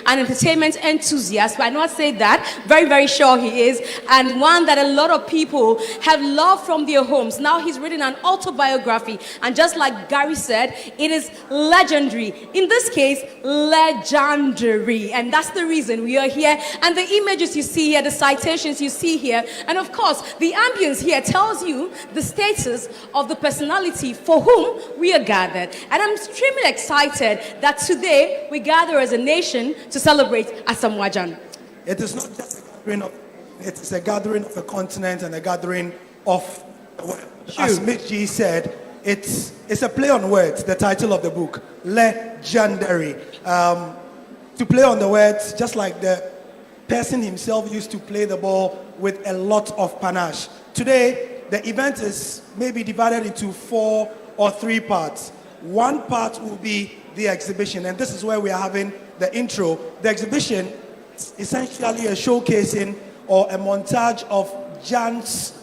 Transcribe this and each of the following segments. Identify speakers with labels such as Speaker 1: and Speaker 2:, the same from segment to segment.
Speaker 1: an entertainment enthusiast, but I not say that, very, very sure he is, and one that a lot of people have loved from their homes. Now he's written an autobiography, and just like Gary said, it is legendary. In this case, legendary, and that's the reason we are here. And the images you see here, the citations you see here, and of course, the ambience here tells you the status of the personality for whom we are gathered. And I'm extremely excited that today we gather as a nation to celebrate Asamoah.
Speaker 2: It is not just a gathering of, it is a gathering of a continent and a gathering of the world. As Mitch G said, it's a play on words, the title of the book, legendary. To play on the words, just like the person himself used to play the ball with a lot of panache. Today, the event is maybe divided into 4 or 3 parts. One part will be the exhibition, and this is where we are having the intro. The exhibition is essentially a showcasing or a montage of Gyan'S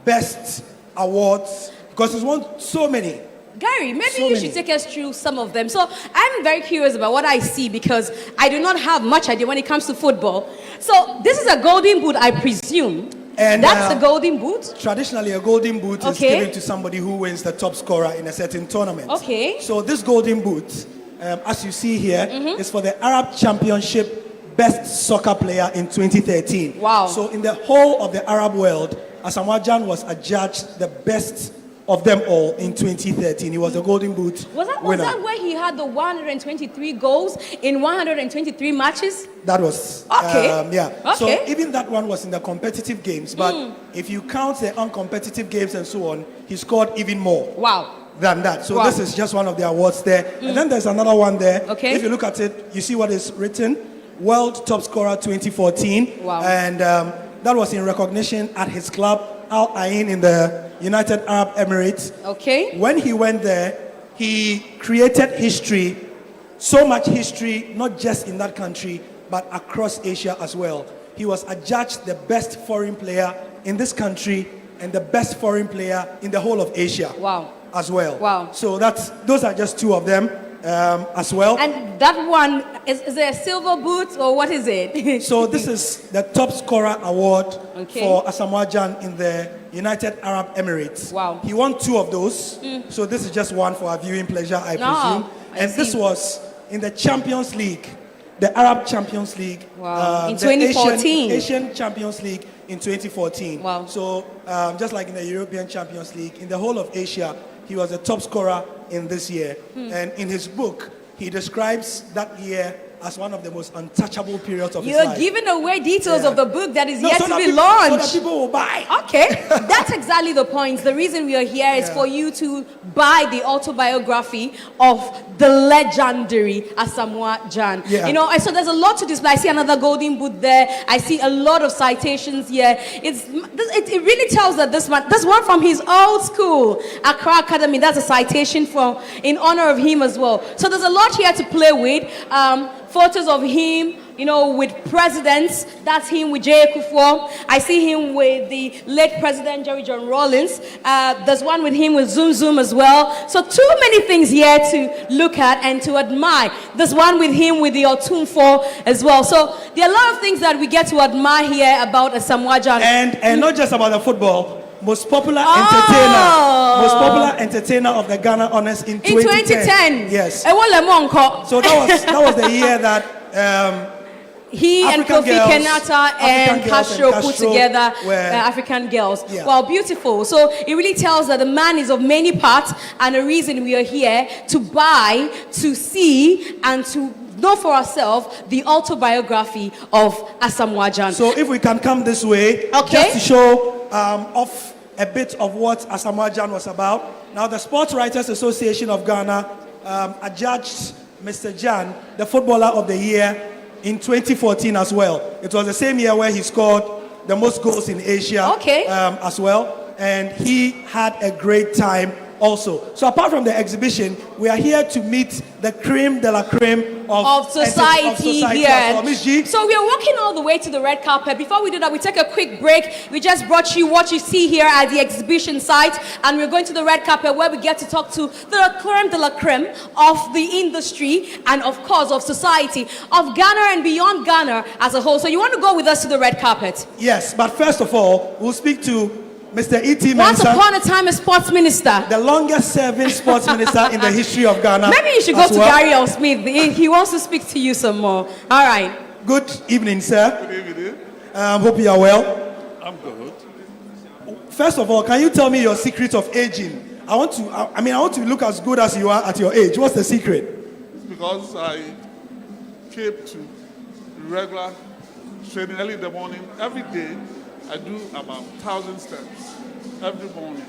Speaker 2: best awards, because he's won so many.
Speaker 1: Gary, maybe you should take us through some of them. So I'm very curious about what I see, because I do not have much idea when it comes to football. So this is a golden boot, I presume. And that's the golden boot?
Speaker 2: Traditionally, a golden boot is given to somebody who wins the top scorer in a certain tournament.
Speaker 1: Okay.
Speaker 2: So this golden boot, as you see here, is for the Arab Championship Best Soccer Player in 2013.
Speaker 1: Wow.
Speaker 2: So in the whole of the Arab world, Asamoah was adjudged the best of them all in 2013. He was a golden boot winner.
Speaker 1: Was that where he had the 123 goals in 123 matches?
Speaker 2: That was,
Speaker 1: Okay.
Speaker 2: So even that one was in the competitive games, but if you count the uncompetitive games and so on, he scored even more.
Speaker 1: Wow.
Speaker 2: Than that. So this is just one of the awards there. And then there's another one there.
Speaker 1: Okay.
Speaker 2: If you look at it, you see what is written, World Top Scorer 2014.
Speaker 1: Wow.
Speaker 2: And that was in recognition at his club, Al Ain, in the United Arab Emirates.
Speaker 1: Okay.
Speaker 2: When he went there, he created history, so much history, not just in that country, but across Asia as well. He was adjudged the best foreign player in this country and the best foreign player in the whole of Asia.
Speaker 1: Wow.
Speaker 2: As well.
Speaker 1: Wow.
Speaker 2: So those are just 2 of them as well.
Speaker 1: And that one, is it a silver boot or what is it?
Speaker 2: So this is the top scorer award for Asamoah in the United Arab Emirates.
Speaker 1: Wow.
Speaker 2: He won 2 of those. So this is just one for our viewing pleasure, I presume. And this was in the Champions League, the Arab Champions League.
Speaker 1: Wow. In 2014.
Speaker 2: Asian Champions League in 2014.
Speaker 1: Wow.
Speaker 2: So just like in the European Champions League, in the whole of Asia, he was the top scorer in this year. And in his book, he describes that year as one of the most untouchable periods of his life.
Speaker 1: You're giving away details of the book that is yet to be
Speaker 2: So
Speaker 1: launched.
Speaker 2: that people will buy.
Speaker 1: Okay, that's exactly the point. The reason we are here is for you to buy the autobiography of the legendary Asamoah Gyan.
Speaker 2: Yeah.
Speaker 1: You know, so there's a lot to display. I see another golden boot there. I see a lot of citations here. It really tells that this one from his old school, Accra Academy, that's a citation in honor of him as well. So there's a lot here to play with. Photos of him, you know, with presidents. That's him with J. Kufuor. I see him with the late President Jerry John Rawlings. There's one with him with Zoom Zoom as well. So too many things here to look at and to admire. There's one with him with the Otumfo as well. So there are a lot of things that we get to admire here about Asamoah Gyan.
Speaker 2: And not just about the football. Most popular entertainer of the Ghana Honors in 2010. Yes. So that was the year that
Speaker 1: he
Speaker 2: African
Speaker 1: and Kofi
Speaker 2: girls,
Speaker 1: Kenyatta and Castro put together African Girls.
Speaker 2: Yeah.
Speaker 1: Wow, beautiful. So it really tells that the man is of many parts, and a reason we are here to buy, to see, and to know for ourselves the autobiography of Asamoah Gyan.
Speaker 2: So if we can come this way, just to show off a bit of what Asamoah Gyan was about. Now, the Sports Writers Association of Ghana adjudged Mr. Gyan the Footballer of the Year in 2014 as well. It was the same year where he scored the most goals in Asia as well. And he had a great time also. So apart from the exhibition, we are here to meet the creme de la creme
Speaker 1: of society here.
Speaker 2: Well. Miss G.
Speaker 1: So we are walking all the way to the red carpet. Before we do that, we take a quick break. We just brought you what you see here at the exhibition site, and we're going to the red carpet where we get to talk to the creme de la creme of the industry and, of course, of society, of Ghana and beyond Ghana as a whole. So you want to go with us to the red carpet?
Speaker 2: Yes, but first of all, we'll speak to Mr. E.T.
Speaker 1: Once
Speaker 2: Mensah,
Speaker 1: upon a time, a sports minister.
Speaker 2: the longest serving sports minister in the history of Ghana.
Speaker 1: Maybe you should go to Gary L. Smith. He wants to speak to you some more. All right.
Speaker 2: Good evening, sir.
Speaker 3: Good evening.
Speaker 2: Hope you are well.
Speaker 3: I'm good.
Speaker 2: First of all, can you tell me your secret of aging? I want to look as good as you are at your age. What's the secret?
Speaker 3: It's because I keep to regular training early in the morning. Every day, I do about 1,000 steps every morning.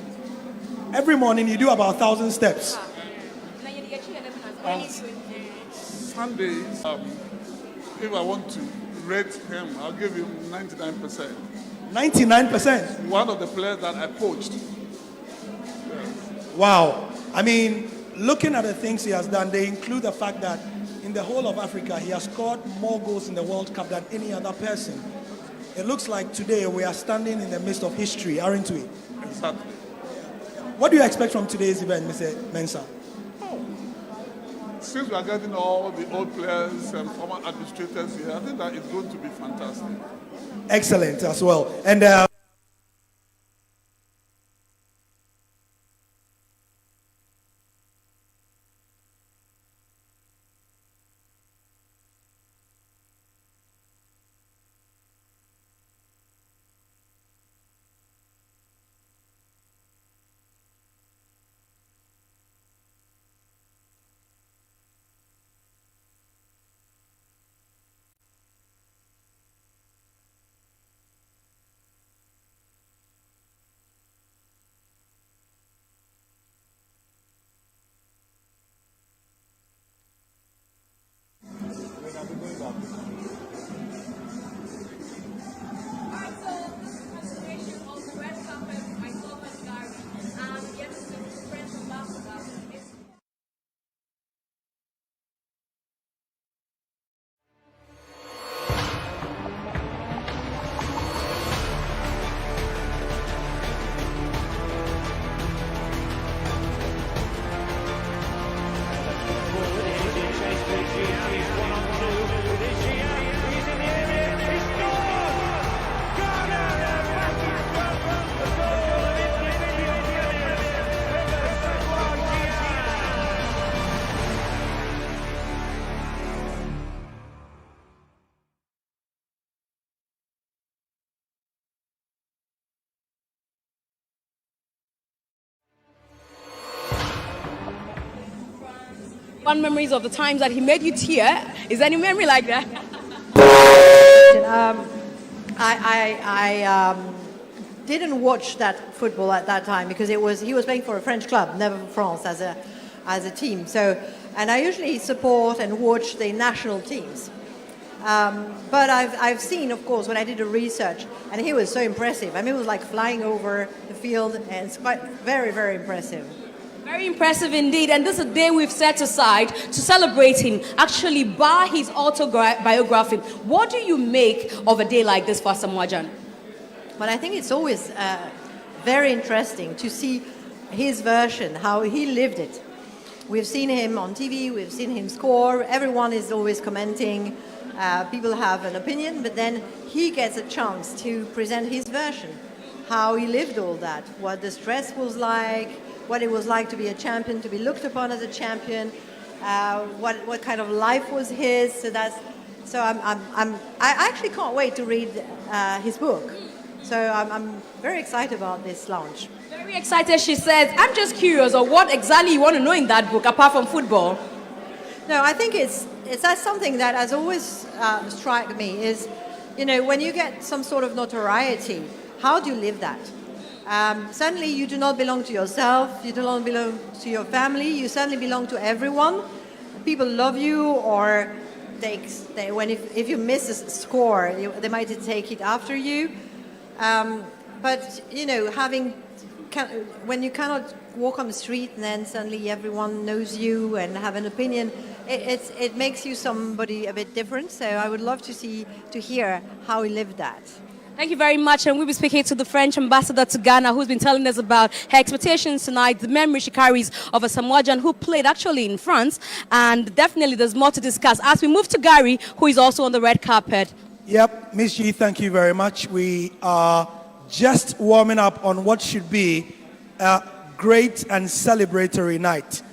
Speaker 2: Every morning you do about 1,000 steps.
Speaker 3: On Sundays, if I want to rate him, I'll give him 99%.
Speaker 2: 99%?
Speaker 3: One of the players that I coached.
Speaker 2: Wow. I mean, looking at the things he has done, they include the fact that in the whole of Africa, he has scored more goals in the World Cup than any other person. It looks like today we are standing in the midst of history, aren't we?
Speaker 3: Exactly.
Speaker 2: What do you expect from today's event, Mr. Mensah?
Speaker 3: Since we are getting all the old players and former administrators here, I think that it's going to be fantastic.
Speaker 2: Excellent as well. And
Speaker 1: One memories of the times that he made you tear. Is there any memory like that?
Speaker 4: I didn't watch that football at that time because he was playing for a French club, never for France as a team. So, and I usually support and watch the national teams. But I've seen, of course, when I did the research, and he was so impressive. I mean, it was like flying over the field, and it's quite very, very impressive.
Speaker 1: Very impressive indeed, and this is a day we've set aside to celebrate him, actually by his autobiography. What do you make of a day like this for Asamoah?
Speaker 4: But I think it's always very interesting to see his version, how he lived it. We've seen him on TV, we've seen him score, everyone is always commenting, people have an opinion, but then he gets a chance to present his version, how he lived all that, what the stress was like, what it was like to be a champion, to be looked upon as a champion, what kind of life was his. So I actually can't wait to read his book. So I'm very excited about this launch.
Speaker 1: Very excited, she says. I'm just curious of what exactly you want to know in that book, apart from football.
Speaker 4: No, I think it's that's something that has always struck me is, you know, when you get some sort of notoriety, how do you live that? Certainly you do not belong to yourself, you do not belong to your family, you certainly belong to everyone. People love you, or if you miss a score, they might take it after you. But, you know, when you cannot walk on the street and then suddenly everyone knows you and have an opinion. It makes you somebody a bit different. So I would love to hear how he lived that.
Speaker 1: Thank you very much. And we'll be speaking to the French ambassador to Ghana, who's been telling us about her expectations tonight, the memory she carries of a Samoan who played actually in France. And definitely there's more to discuss as we move to Gary, who is also on the red carpet.
Speaker 2: Yep, Miss G, thank you very much. We are just warming up on what should be a great and celebratory night.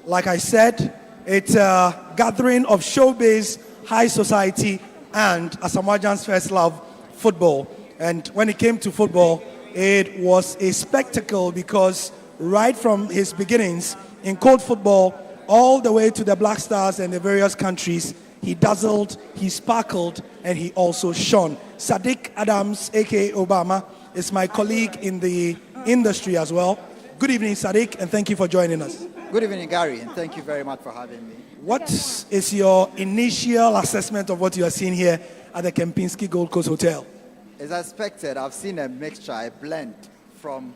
Speaker 2: Like I said, it's a gathering of showbiz, high society, and Asamoah's first love, football. And when it came to football, it was a spectacle because right from his beginnings in cold football all the way to the Black Stars and the various countries, he dazzled, he sparkled, and he also shone. Sadiq Adams, aka Obama, is my colleague in the industry as well. Good evening, Sadiq, and thank you for joining us.
Speaker 5: Good evening, Gary, and thank you very much for having me.
Speaker 2: What is your initial assessment of what you are seeing here at the Kempinski Gold Coast Hotel?
Speaker 5: As I expected, I've seen a mixture, a blend from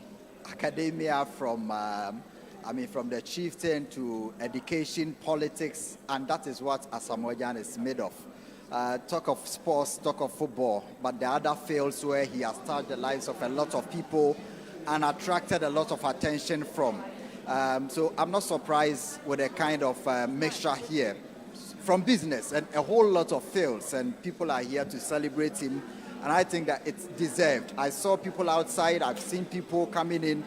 Speaker 5: academia, from the chieftain to education, politics, and that is what Asamoah is made of. Talk of sports, talk of football, but the other fields where he has touched the lives of a lot of people and attracted a lot of attention from. So I'm not surprised with a kind of mixture here from business and a whole lot of fields, and people are here to celebrate him, and I think that it's deserved. I saw people outside, I've seen people coming in.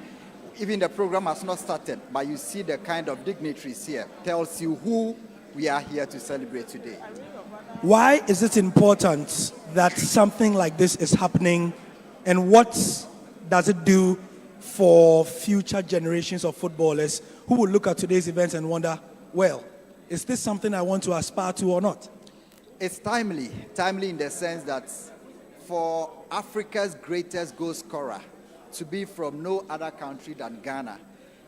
Speaker 5: Even the program has not started, but you see the kind of dignitaries here. Tells you who we are here to celebrate today.
Speaker 2: Why is it important that something like this is happening, and what does it do for future generations of footballers who will look at today's events and wonder, well, is this something I want to aspire to or not?
Speaker 5: It's timely in the sense that for Africa's greatest goal scorer to be from no other country than Ghana,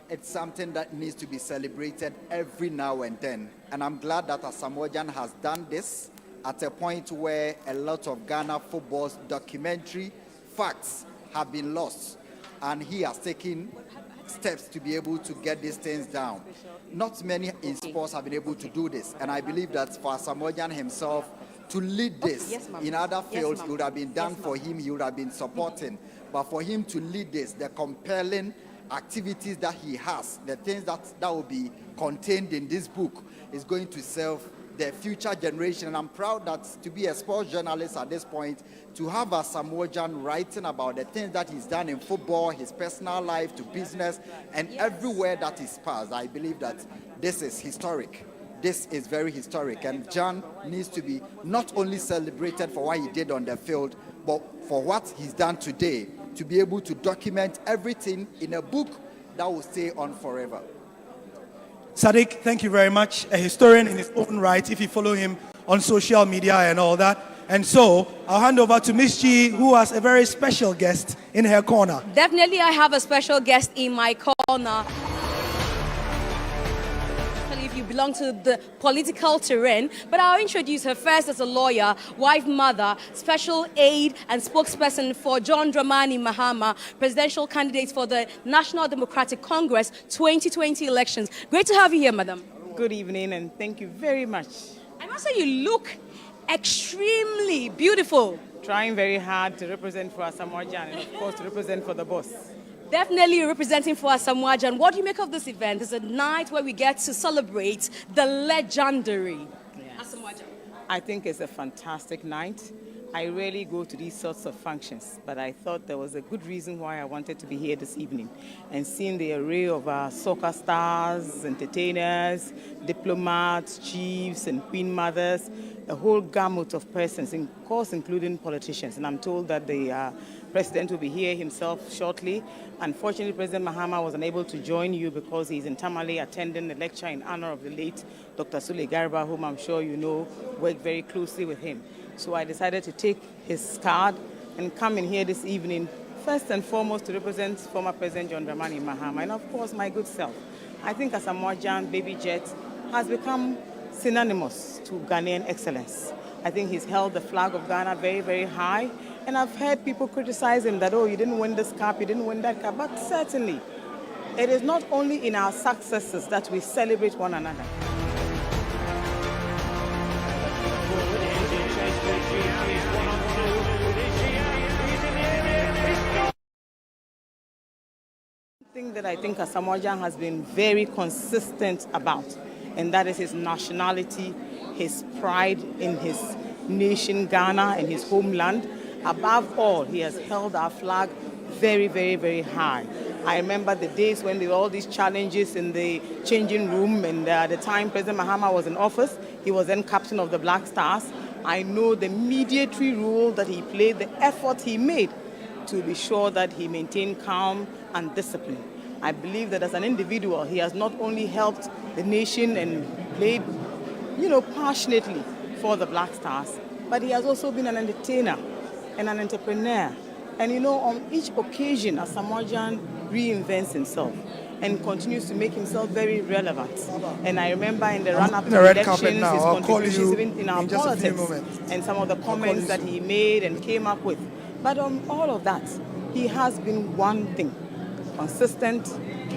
Speaker 5: it's something that needs to be celebrated every now and then. And I'm glad that Asamoah has done this at a point where a lot of Ghana football's documentary facts have been lost. And he has taken steps to be able to get these things down. Not many in sports have been able to do this. And I believe that for Asamoah himself to lead this in other fields, it would have been done for him, he would have been supporting. But for him to lead this, the compelling activities that he has, the things that will be contained in this book is going to serve the future generation. And I'm proud that to be a sports journalist at this point, to have Asamoah writing about the things that he's done in football, his personal life to business, and everywhere that he's passed. I believe that this is historic. This is very historic, and Gyan needs to be not only celebrated for what he did on the field, but for what he's done today, to be able to document everything in a book that will stay on forever.
Speaker 2: Sadiq, thank you very much. A historian in his own right, if you follow him on social media and all that. And so, I'll hand over to Miss G, who has a very special guest in her corner.
Speaker 1: Definitely, I have a special guest in my corner. If you belong to the political terrain, but I'll introduce her first as a lawyer, wife, mother, special aide and spokesperson for John Dramani Mahama, presidential candidate for the National Democratic Congress 2020 elections. Great to have you here, madam.
Speaker 6: Good evening, and thank you very much.
Speaker 1: I must say you look extremely beautiful.
Speaker 6: Trying very hard to represent for Asamoah and of course to represent for the boss.
Speaker 1: Definitely representing for Asamoah. What do you make of this event? It's a night where we get to celebrate the legendary Asamoah.
Speaker 6: I think it's a fantastic night. I rarely go to these sorts of functions, but I thought there was a good reason why I wanted to be here this evening. And seeing the array of our soccer stars, entertainers, diplomats, chiefs, and queen mothers, a whole gamut of persons, of course including politicians. And I'm told that the President will be here himself shortly. Unfortunately, President Mahama was unable to join you because he's in Tamale attending a lecture in honor of the late Dr. Sule Garba, whom I'm sure you know worked very closely with him. So I decided to take his card and come in here this evening, first and foremost to represent former President John Dramani Mahama and of course my good self. I think Asamoah Baby Jet has become synonymous to Ghanaian excellence. I think he's held the flag of Ghana very, very high. And I've heard people criticize him that, oh, you didn't win this cup, you didn't win that cup. But certainly, It is not only in our successes that we celebrate one another. Thing that I think Asamoah has been very consistent about, and that is his nationality, his pride in his nation, Ghana, and his homeland. Above all, he has held our flag very, very, very high. I remember the days when there were all these challenges in the changing room, and at the time President Mahama was in office, he was then captain of the Black Stars. I know the mediatory role that he played, the effort he made to be sure that he maintained calm and discipline. I believe that as an individual, he has not only helped the nation and played, passionately for the Black Stars, but he has also been an entertainer and an entrepreneur. And on each occasion, Asamoah reinvents himself and continues to make himself very relevant. And I remember in the run-up to the elections, his contributions even in our politics and some of the comments that he made and came up with. But on all of that, he has been one thing: consistent,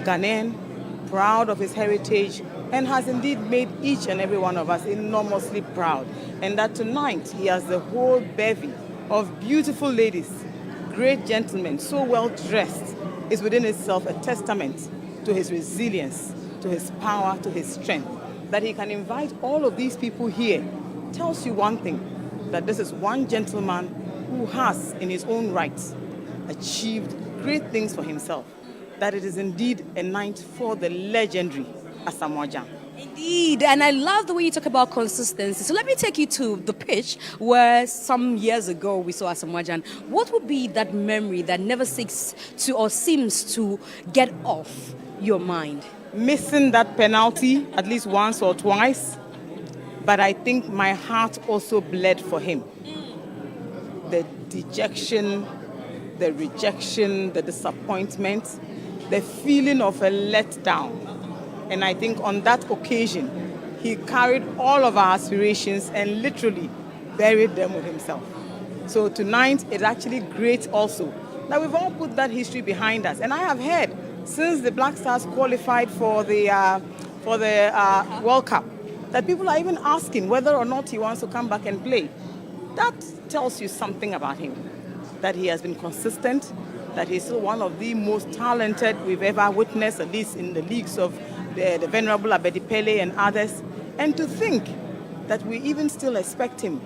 Speaker 6: Ghanaian, proud of his heritage, and has indeed made each and every one of us enormously proud. And that tonight he has the whole bevy of beautiful ladies, great gentlemen, so well dressed, is within itself a testament to his resilience, to his power, to his strength. That he can invite all of these people here tells you one thing: that this is one gentleman who has, in his own right, achieved great things for himself. That it is indeed a night for the legendary Asamoah.
Speaker 1: Indeed, and I love the way you talk about consistency. So let me take you to the pitch where some years ago we saw Asamoah. What would be that memory that never seeks to or seems to get off your mind?
Speaker 6: Missing that penalty at least once or twice, but I think my heart also bled for him. The dejection, the rejection, the disappointment, the feeling of a letdown. And I think on that occasion, he carried all of our aspirations and literally buried them with himself. So tonight, it's actually great also that we've all put that history behind us. And I have heard, since the Black Stars qualified for the World Cup, that people are even asking whether or not he wants to come back and play. That tells you something about him, that he has been consistent, that he's still one of the most talented we've ever witnessed, at least in the leagues of the venerable Abedi Pele and others. And to think that we even still expect him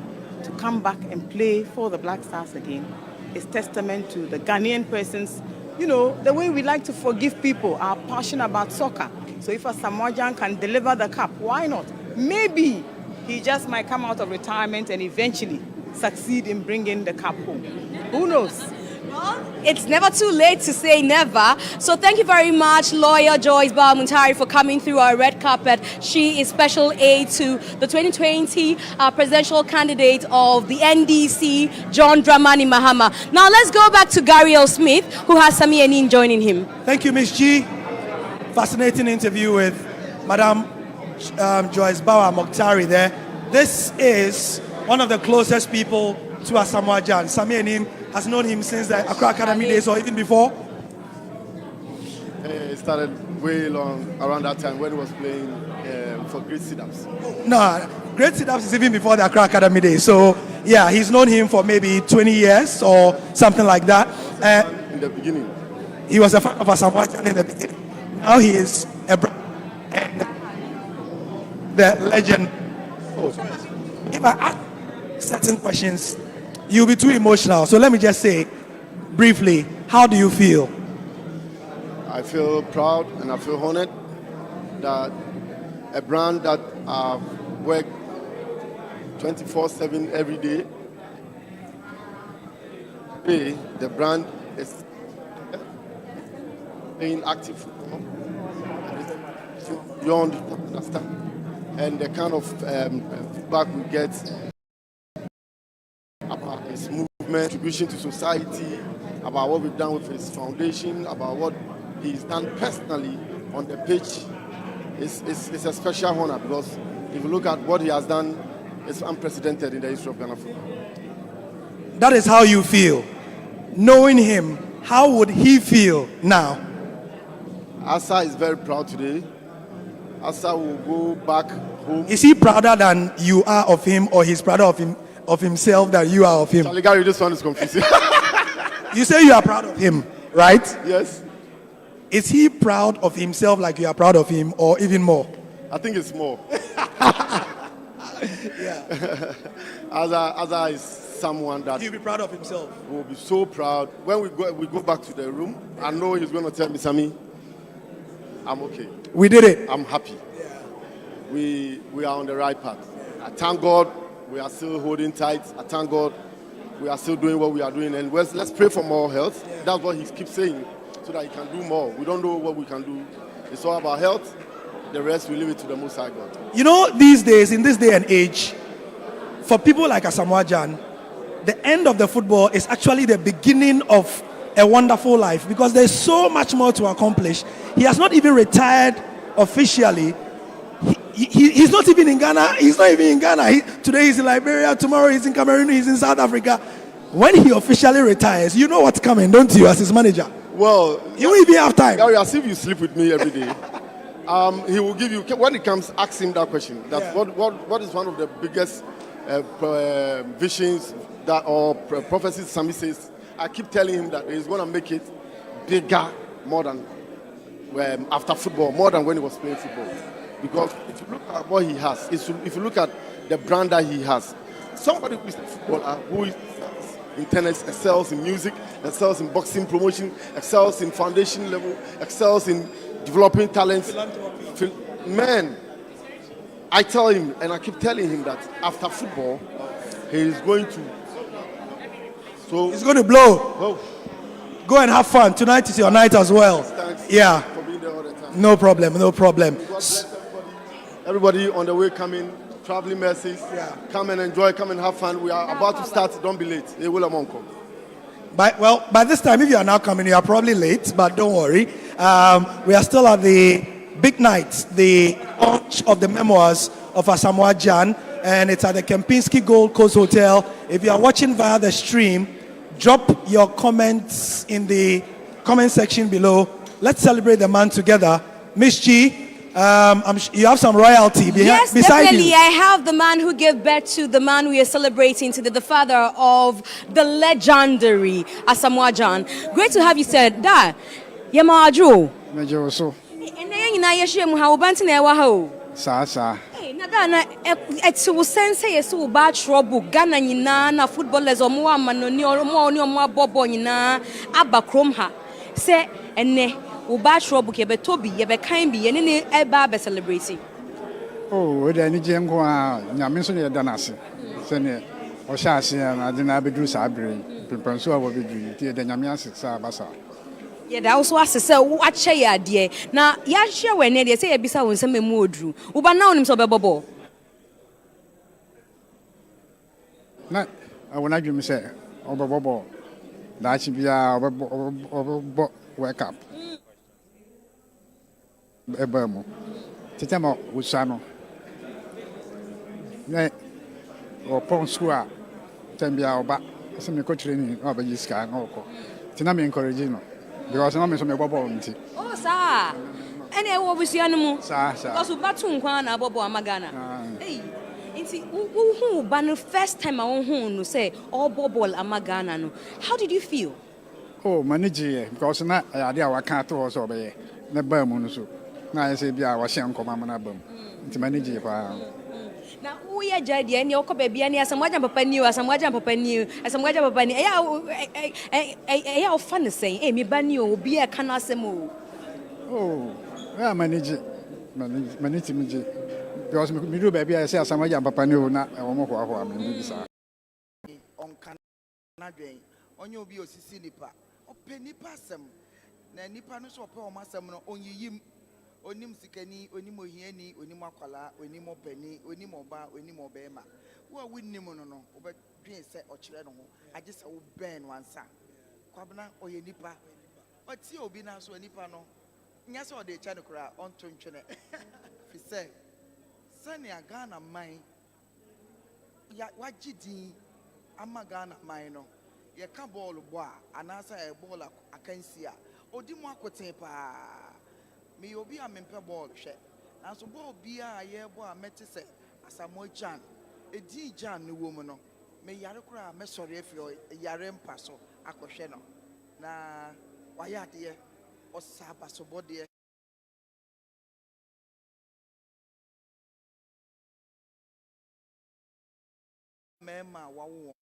Speaker 6: to come back and play for the Black Stars again is testament to the Ghanaian persons, the way we like to forgive people, our passion about soccer. So if Asamoah can deliver the cup, why not? Maybe he just might come out of retirement and eventually succeed in bringing the cup home. Who knows?
Speaker 1: Well, it's never too late to say never. So thank you very much, lawyer Joyce Bawa-Muntari, for coming through our red carpet. She is special aide to the 2020 presidential candidate of the NDC, John Dramani Mahama. Now let's go back to Gary L. Smith, who has Sami Enin joining him.
Speaker 2: Thank you, Ms. G. Fascinating interview with Madam Joyce Bawa-Muntari there. This is one of the closest people to Asamoah. Sami Enin has known him since the Accra Academy days or even before.
Speaker 7: It started way long around that time when he was playing for Great Sit-Ups.
Speaker 2: No, Great Sit-Ups is even before the Accra Academy days. So yeah, he's known him for maybe 20 years or something like that.
Speaker 7: In the beginning.
Speaker 2: He was a fan of Asamoah in the beginning. Now he is the legend. If I ask certain questions, you'll be too emotional. So let me just say briefly, how do you feel?
Speaker 7: I feel proud and I feel honored that a brand that I've worked 24/7 every day, the brand is playing active football. You understand? And the kind of feedback we get about his movement, contribution to society, about what we've done with his foundation, about what he's done personally on the pitch, it's a special honor, because if you look at what he has done, it's unprecedented in the history of Ghana football.
Speaker 2: That is how you feel. Knowing him, how would he feel now?
Speaker 7: Asa is very proud today. Asa will go back home.
Speaker 2: Is he prouder than you are of him, or he's prouder of himself than you are of him?
Speaker 7: Charlie Gary, this one is confusing.
Speaker 2: You say you are proud of him, right?
Speaker 7: Yes.
Speaker 2: Is he proud of himself like you are proud of him, or even more?
Speaker 7: I think it's more. Yeah. Asa is someone that
Speaker 2: He'll be proud of himself.
Speaker 7: will be so proud. When we go back to the room, I know he's going to tell me, Sammy, I'm okay.
Speaker 2: We did it.
Speaker 7: I'm happy. We are on the right path. I thank God we are still holding tight. I thank God we are still doing what we are doing. And let's pray for more health. That's what he keeps saying, so that he can do more. We don't know what we can do. It's all about health. The rest, we leave it to the Most High God.
Speaker 2: You know, these days, in this day and age, for people like Asamoah Gyan, the end of the football is actually the beginning of a wonderful life, because there's so much more to accomplish. He has not even retired officially. He's not even in Ghana. He's not even in Ghana. Today he's in Liberia. Tomorrow he's in Cameroon. He's in South Africa. When he officially retires, you know what's coming, don't you, as his manager?
Speaker 7: Well,
Speaker 2: he won't even have time.
Speaker 7: Gary, as if you sleep with me every day. He will give you, when it comes, ask him that question. That's what is one of the biggest visions that, or prophecies Sammy says. I keep telling him that he's going to make it bigger, more than after football, more than when he was playing football. Because if you look at what he has, if you look at the brand that he has, somebody who is a footballer, who is in tennis, excels in music, excels in boxing promotion, excels in foundation level, excels in developing talents. Man, I tell him, and I keep telling him that after football, he is going to. So
Speaker 2: he's going to blow.
Speaker 7: Oh.
Speaker 2: Go and have fun. Tonight is your night as well.
Speaker 7: Thanks
Speaker 2: Yeah.
Speaker 7: for being there all the time.
Speaker 2: No problem. No problem.
Speaker 7: God bless everybody on the way coming, traveling mercies.
Speaker 2: Yeah.
Speaker 7: Come and enjoy, come and have fun. We are about to start. Don't be late.
Speaker 2: By this time, if you are now coming, you are probably late, but don't worry. We are still at the big night, the launch of the memoirs of Asamoah Gyan, and it's at the Kempinski Gold Coast Hotel. If you are watching via the stream, drop your comments in the comment section below. Let's celebrate the man together. Miss G, you have some royalty
Speaker 1: yes,
Speaker 2: beside
Speaker 1: definitely.
Speaker 2: you.
Speaker 1: I have the man who gave birth to the man we are celebrating today, the father of the legendary Asamoah Gyan. Great to have you, sir. Da, Yama Adro.
Speaker 8: Major so.
Speaker 1: And then you know you share how banting ewa ho.
Speaker 8: Sa.
Speaker 1: Hey, na it's so sense yes so bad trouble. Ghana nyina na footballers omo amanoni omo bobo nyina aba krom ha. Say ene wo bad trouble ke beto bi ye be kan bi ye ne eba be celebrating.
Speaker 8: Oh, we dey ni je nko a nyame so ne da na ase. Se ne o sha ase na de na bedru sa abre. Pempenso a wo bedru ti de nyame ase sa basa.
Speaker 1: Yeah, that also has to say what share there. Now, ya share when they say bisa won some mu odru. Uba na onim so be bobo.
Speaker 8: Na wona dwum say obobobo. Da chi bia obobo wake up. Eba mo. Tete mo usua no. Na o pon school a tambia oba. Se me ko training oba jiska na okọ. Tina me encourage no. Because I'm so bobo nti.
Speaker 1: Oh, sir. Ene wo busia no mu.
Speaker 8: Sa.
Speaker 1: Because ubatu nkwa na bobo amagana. Hey. Nti who ba no first time I won no say all bobo amagana no. How did you feel?
Speaker 8: Oh, manage because na ade a waka to so be na ba mu no so. Na I say bia wa hye nkoma na ba mu. Nti manage pa.
Speaker 1: Na we are jadi any okobe bia ni Asamoah Gyan papa ni Asamoah Gyan papa ni Asamoah Gyan papa ni fun say me ba ni obi e kana asem o.
Speaker 8: Oh, yeah, manage me because me do baby I say Asamoah Gyan papa ni o na e wo mo ho me bisa.
Speaker 5: On kana dwen onye obi osisi nipa ope nipa asem na nipa no so ope o masem no onyiyim onim sikani onim ohiani onim akwala onim opani onim oba onim obema wo a winnim no no obedwen se okire no ho age se wo ben wansa kwabna oye nipa oti obi na so nipa no nya se ode cha no kra onto ntwene fi se sani Ghana man ya wagidin ama Ghana man no ye ka ball bo a anasa e ball akansi a odi mu akoten pa
Speaker 9: me obi a mempe ball hwe na so ball bia a ye bo a mete se Asamoah Gyan edi Gyan ne wo mu no me yare kura me sori afi o yare mpa so akohwe no na wayade ye osaba so bode mema wawo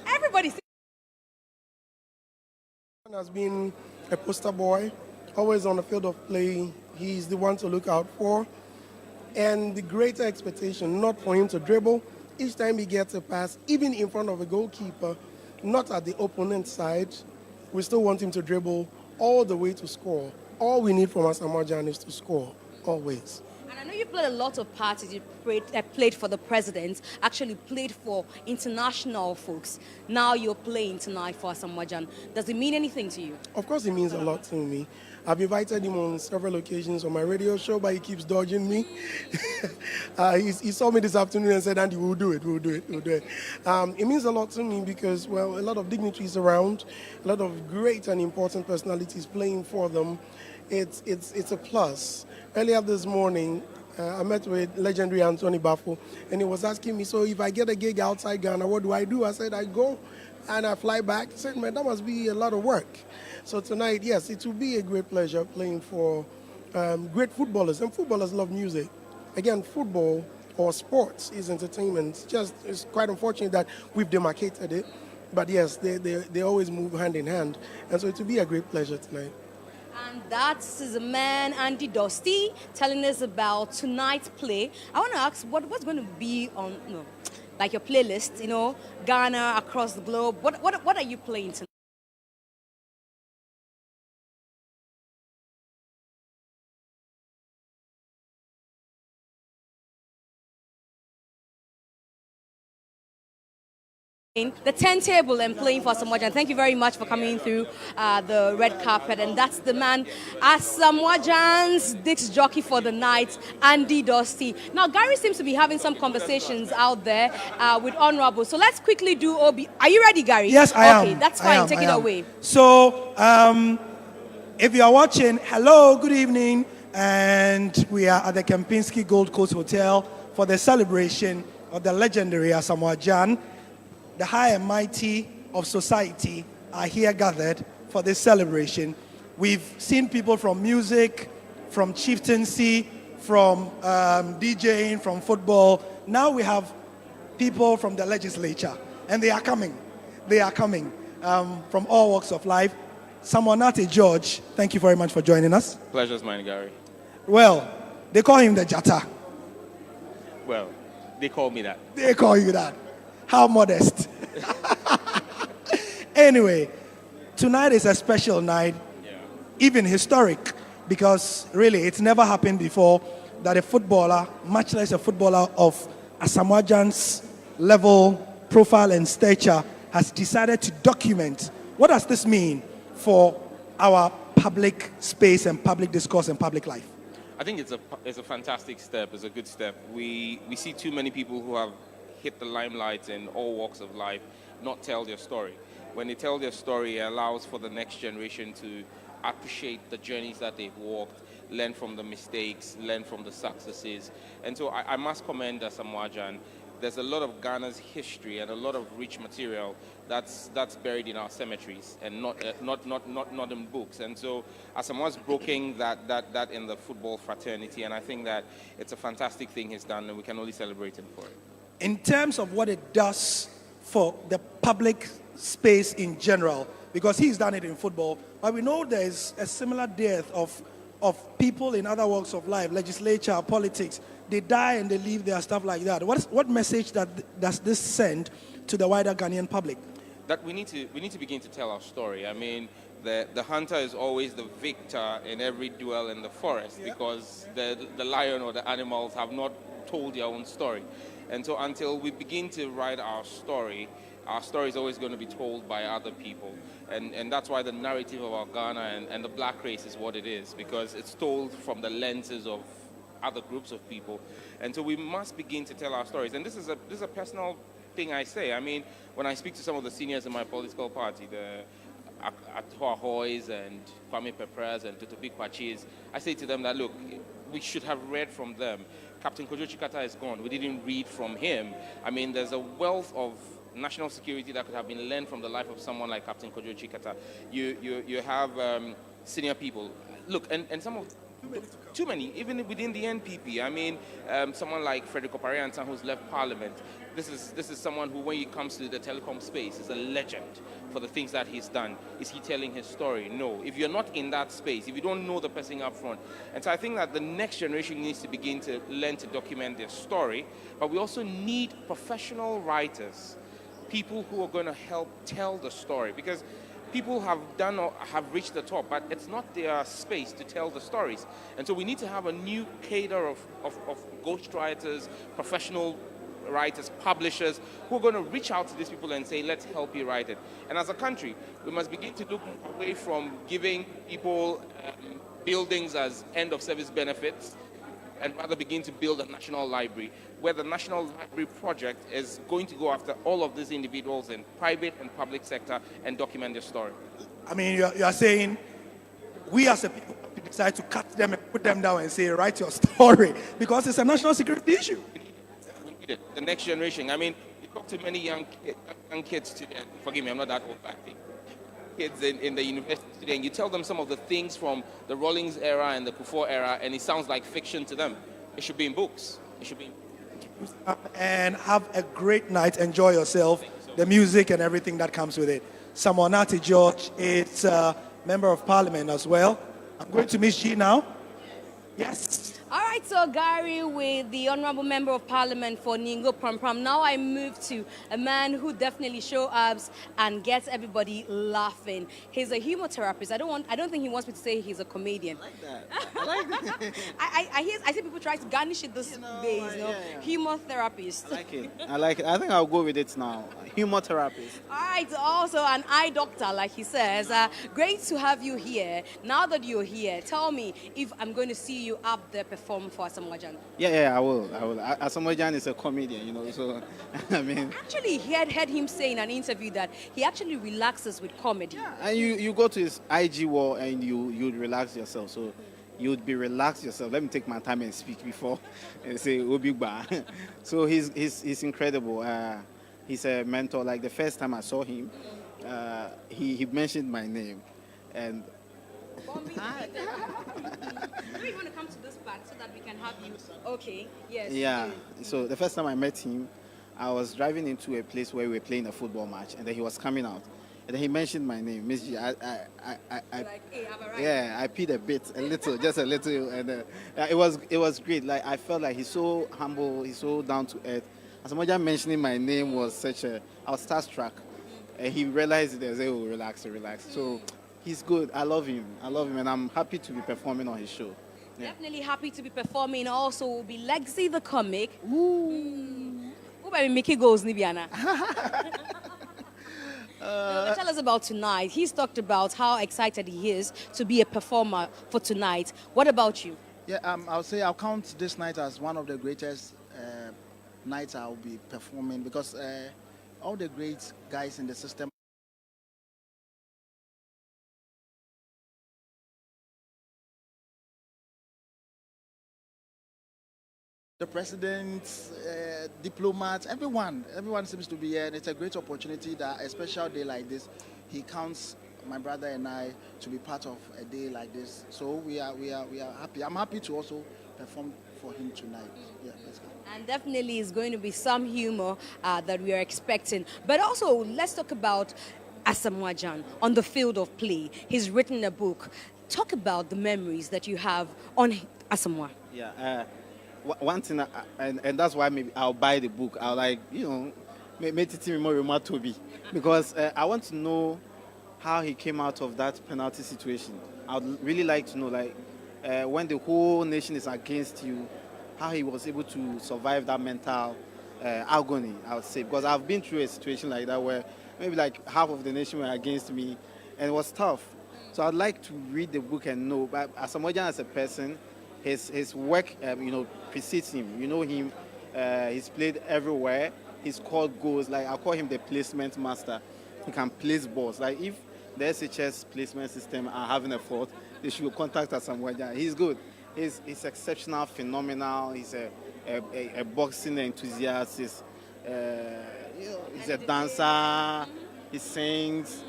Speaker 1: Everybody
Speaker 10: has been a poster boy, always on the field of play. He's the one to look out for. And the greater expectation, not for him to dribble each time he gets a pass, even in front of a goalkeeper, not at the opponent's side. We still want him to dribble all the way to score. All we need from Asamoah Gyan is to score, always.
Speaker 1: And I know you played a lot of parties. You played for the president, actually played for international folks. Now you're playing tonight for Asamoah Gyan. Does it mean anything to you?
Speaker 10: Of course it means a lot to me. I've invited him on several occasions on my radio show, but he keeps dodging me. He saw me this afternoon and said, Andy, we'll do it. It means a lot to me because, well, a lot of dignitaries around, a lot of great and important personalities playing for them. It's a plus. Earlier this morning, I met with legendary Anthony Bafo, and he was asking me, so if I get a gig outside Ghana, what do? I said, I go and I fly back. He said, man, that must be a lot of work. So tonight, yes, it will be a great pleasure playing for great footballers. And footballers love music. Again, football or sports is entertainment. It's quite unfortunate that we've demarcated it. But yes, they always move hand in hand. And so it will be a great pleasure tonight.
Speaker 1: And that is a man, Andy Dusty, telling us about tonight's play. I want to ask, what's going to be on, like your playlist, Ghana, across the globe? What are you playing tonight? The turntable and playing for Asamoah Gyan. Thank you very much for coming through the red carpet. And that's the man, Asamoah Gyan's disc jockey for the night, Andy Dusty. Now, Gary seems to be having some conversations out there with Honorable. So let's quickly do OB. Are you ready, Gary?
Speaker 2: Yes, I am.
Speaker 1: Okay, that's fine. Take it away.
Speaker 2: So, if you are watching, hello, good evening. And we are at the Kempinski Gold Coast Hotel for the celebration of the legendary Asamoah Gyan. The high and mighty of society are here gathered for this celebration. We've seen people from music, from chieftaincy, from DJing, from football. Now we have people from the legislature, and they are coming. They are coming from all walks of life. Samonate George, thank you very much for joining us.
Speaker 11: Pleasure's mine, Gary.
Speaker 2: Well, they call him the Jata.
Speaker 11: Well, they call me that.
Speaker 2: They call you that. How modest. Anyway, tonight is a special night, even historic, because really it's never happened before that a footballer, much less a footballer of Asamoah Gyan's level, profile, and stature, has decided to document. What does this mean for our public space and public discourse and public life?
Speaker 11: I think it's a fantastic step. It's a good step. We see too many people who have hit the limelight in all walks of life not tell their story. When they tell their story, it allows for the next generation to appreciate the journeys that they've walked, learn from the mistakes, learn from the successes. And so I must commend Asamoah. There's a lot of Ghana's history and a lot of rich material that's buried in our cemeteries and not in books. And so Asamoah's broken that in the football fraternity, and I think that it's a fantastic thing he's done, and we can only celebrate him for it.
Speaker 2: In terms of what it does for the public space in general, because he's done it in football, but we know there's a similar death of people in other walks of life, legislature, politics. They die and they leave there, stuff like that. What message does this send to the wider Ghanaian public?
Speaker 11: That we need to begin to tell our story. I mean, the hunter is always the victor in every duel in the forest, because the lion or the animals have not told their own story. And so until we begin to write our story is always going to be told by other people. And that's why the narrative about Ghana and the black race is what it is, because it's told from the lenses of other groups of people. And so we must begin to tell our stories. And this is a personal thing I say. I mean, when I speak to some of the seniors in my political party, the Atoa Hoys and Kwame Pepras and Totobi Kwachis, I say to them that, look, we should have read from them. Captain Kojo Chikata is gone. We didn't read from him. I mean, there's a wealth of national security that could have been learned from the life of someone like Captain Kojo Chikata. You have senior people. Look, and some of too many, even within the NPP. I mean, someone like Frederick Opariantan, who's left Parliament. This is someone who, when he comes to the telecom space, is a legend for the things that he's done. Is he telling his story? No. If you're not in that space, if you don't know the person up front. And so I think that the next generation needs to begin to learn to document their story, but we also need professional writers, people who are going to help tell the story, because people have reached the top, but it's not their space to tell the stories. And so we need to have a new cadre of ghostwriters, professional writers, publishers, who are going to reach out to these people and say, let's help you write it. And as a country, we must begin to look away from giving people buildings as end-of-service benefits, and rather begin to build a national library, where the National Library project is going to go after all of these individuals in private and public sector and document their story. I
Speaker 2: mean, you are saying we as a people decide to cut them and put them down and say, write your story, because it's a national security issue.
Speaker 11: We need it. The next generation. I mean, you talk to many young kids today, forgive me, I'm not that old back then. Kids in the university today, and you tell them some of the things from the Rawlings era and the Kufuor era, and it sounds like fiction to them. It should be in books. It should be in books.
Speaker 2: And have a great night. Enjoy yourself, the music and everything that comes with it. Asamoah George is a member of parliament as well. I'm going to Miss G now. Yes.
Speaker 1: All right, so Gary, with the Honorable Member of Parliament for Ningo Pram. Now I move to a man who definitely shows up and gets everybody laughing. He's a humor therapist. I don't think he wants me to say he's a comedian.
Speaker 12: I like that. I like that.
Speaker 1: I see people try to garnish it these days.
Speaker 12: Yeah.
Speaker 1: Humor therapist.
Speaker 12: I like it. I like it. I think I'll go with it now. Humor therapist.
Speaker 1: All right, also an eye doctor, like he says. Great to have you here. Now that you're here, tell me if I'm going to see you up there perform for Asamoah.
Speaker 12: Yeah, I will. Asamoah is a comedian, so, I mean.
Speaker 1: Actually, he had heard him say in an interview that he actually relaxes with comedy.
Speaker 12: Yeah, and you go to his IG wall and you'd relax yourself. So you'd be relaxed yourself. Let me take my time and speak before and say, Obigba. So he's incredible. He's a mentor. Like the first time I saw him, he mentioned my name. And
Speaker 1: we want to come to this part so that we can have you. Okay, yes.
Speaker 12: Yeah, so the first time I met him, I was driving into a place where we were playing a football match, and then he was coming out. And then he mentioned my name, Miss G.
Speaker 1: Like, hey, have a right.
Speaker 12: Yeah, I peed just a little, and it was great. Like I felt like he's so humble, he's so down to earth. Asamoah mentioning my name was I was starstruck, and he realized it. He said, "Oh, relax." So he's good. I love him, and I'm happy to be performing on his show. Yeah.
Speaker 1: Definitely happy to be performing. Also, will be Lexi the comic. Ooh. Who by Mickey goes, Nibiana? No, tell us about tonight. He's talked about how excited he is to be a performer for tonight. What about you?
Speaker 9: Yeah, I'll say I'll count this night as one of the greatest nights I'll be performing because all the great guys in the system. The presidents, diplomats, everyone seems to be here, and it's a great opportunity that a special day like this, he counts my brother and I to be part of a day like this. So we are happy. I'm happy to also perform for him tonight. Yeah, let's go.
Speaker 1: And definitely is going to be some humor that we are expecting. But also, let's talk about Asamoah on the field of play. He's written a book. Talk about the memories that you have on Asamoah.
Speaker 12: Yeah. One thing, and that's why maybe I'll buy the book. I'll make it more remote because I want to know how he came out of that penalty situation. I'd really like to know, when the whole nation is against you, how he was able to survive that mental agony, I would say. Because I've been through a situation like that where maybe like half of the nation were against me, and it was tough. So I'd like to read the book and know. But Asamoah as a person, his work, precedes him. You know him. He's played everywhere. He's scored goals. Like I call him the placement master. He can place balls. Like if the SHS placement system are having a fault, they should contact Asamoah. He's good. He's exceptional, phenomenal. He's a boxing enthusiast. He's a dancer. He sings.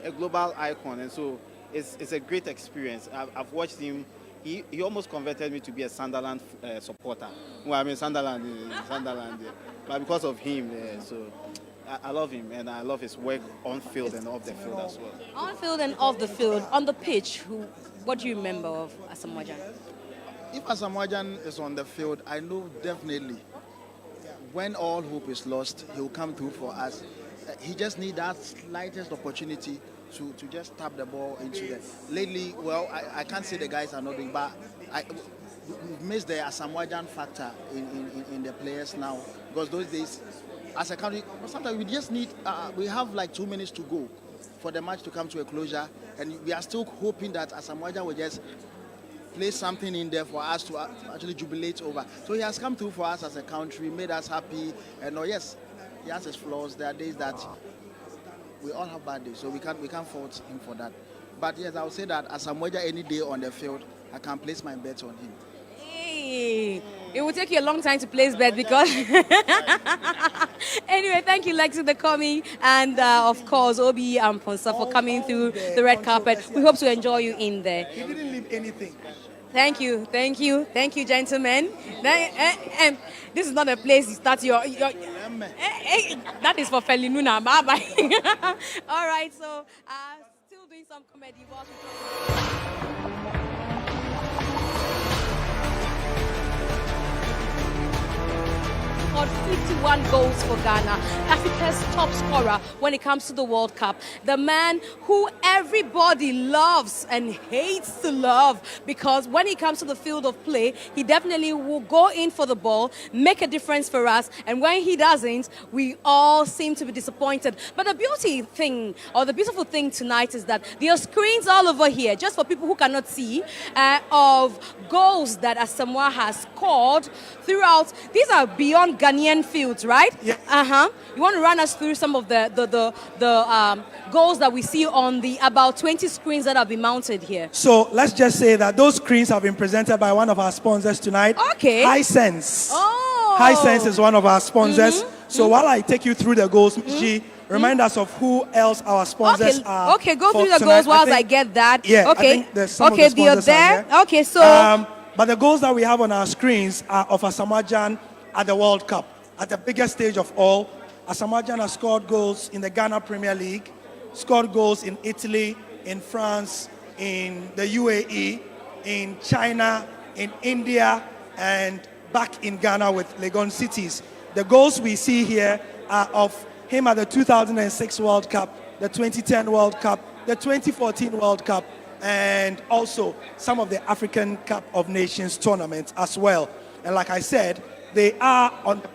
Speaker 12: A global icon. And so it's a great experience. I've watched him. He almost converted me to be a Sunderland supporter. Well, I mean, Sunderland. But because of him, so I love him, and I love his work on field and off the field as well.
Speaker 1: On field and off the field, on the pitch, what do you remember of Asamoah?
Speaker 9: If Asamoah is on the field, I know definitely when all hope is lost, he will come through for us. He just needs that slightest opportunity to just tap the ball into the. Lately, well, I can't say the guys are not doing, but we've missed the Asamoah factor in the players now, because those days, as a country, sometimes we just need. We have like 2 minutes to go for the match to come to a closure, and we are still hoping that Asamoah will just play something in there for us to actually jubilate over. So he has come through for us as a country, made us happy, and yes, he has his flaws. There are days that we all have bad days, so we can't fault him for that. But yes, I would say that Asamoah any day on the field, I can place my bets on him.
Speaker 1: Hey, it will take you a long time to place bet because. Anyway, thank you, Lexi, the coming, and of course, Obi and Ponsa for coming through the red carpet. We hope to enjoy you in there.
Speaker 2: He didn't leave anything.
Speaker 1: Thank you, gentlemen. This is not a place you start your that is for Felinuna. Bye bye. All right, so still doing some comedy. Scored 51 goals for Ghana, Africa's top scorer when it comes to the World Cup. The man who everybody loves and hates to love, because when he comes to the field of play, he definitely will go in for the ball, make a difference for us, and when he doesn't, we all seem to be disappointed. But the beautiful thing tonight is that there are screens all over here, just for people who cannot see, of goals that Asamoah has scored throughout. These are beyond Ghanaian fields, right?
Speaker 2: Yeah.
Speaker 1: You want to run us through some of the goals that we see on the about 20 screens that have been mounted here?
Speaker 2: So let's just say that those screens have been presented by one of our sponsors tonight.
Speaker 1: Okay.
Speaker 2: Hisense.
Speaker 1: Oh.
Speaker 2: Hisense is one of our sponsors. So while I take you through the goals, remind us of who else our sponsors are.
Speaker 1: Okay, go through the goals whilst I get that.
Speaker 2: Yeah,
Speaker 1: okay.
Speaker 2: I think there's some of the
Speaker 1: they are
Speaker 2: sponsors
Speaker 1: there.
Speaker 2: here.
Speaker 1: Okay, so.
Speaker 2: But the goals that we have on our screens are of Asamoah at the World Cup, at the biggest stage of all. Asamoah has scored goals in the Ghana Premier League, scored goals in Italy, in France, in the UAE, in China, in India, and back in Ghana with Legon Cities. The goals we see here are of him at the 2006 World Cup, the 2010 World Cup, the 2014 World Cup, and also some of the African Cup of Nations tournaments as well. And like I said, they are on the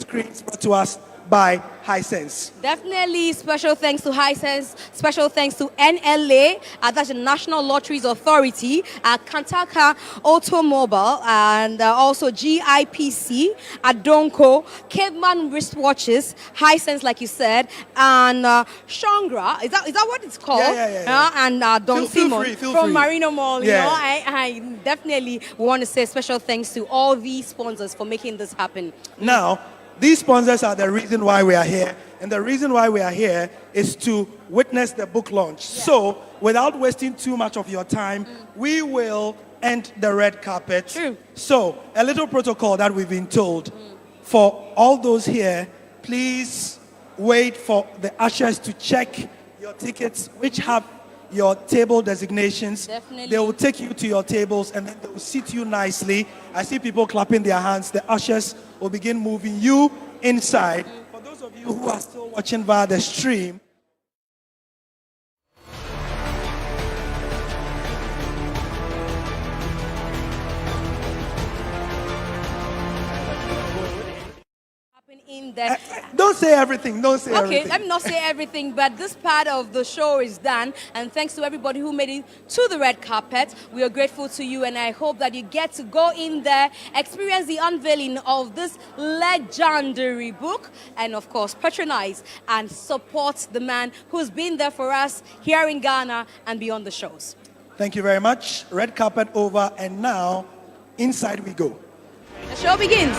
Speaker 2: screens brought to us by Hisense.
Speaker 1: Definitely special thanks to Hisense, special thanks to NLA, that's the National Lotteries Authority, Kantaka Automobile, and also GIPC, Adonko, Caveman Wristwatches, Hisense, like you said, and Shangra. Is that what it's called?
Speaker 2: Yeah.
Speaker 1: And Don
Speaker 2: Feel
Speaker 1: Simon
Speaker 2: free, feel
Speaker 1: from
Speaker 2: free.
Speaker 1: Marino Mall.
Speaker 2: Yeah.
Speaker 1: You know, I definitely want to say special thanks to all these sponsors for making this happen.
Speaker 2: Now, these sponsors are the reason why we are here. And the reason why we are here is to witness the book launch. Yeah. So, without wasting too much of your time, we will end the red carpet.
Speaker 1: True.
Speaker 2: So, a little protocol that we've been told. For all those here, please wait for the ushers to check your tickets, which have your table designations.
Speaker 1: Definitely.
Speaker 2: They will take you to your tables and then they will seat you nicely. I see people clapping their hands. The ushers will begin moving you inside. For those of you who are still watching via the stream,
Speaker 1: in there.
Speaker 2: Don't say everything. Don't say everything.
Speaker 1: Okay, let me not say everything, but this part of the show is done. And thanks to everybody who made it to the red carpet. We are grateful to you, and I hope that you get to go in there, experience the unveiling of this legendary book, and of course, patronize and support the man who's been there for us here in Ghana and beyond the shows.
Speaker 2: Thank you very much. Red carpet over, and now inside we go.
Speaker 1: The show begins.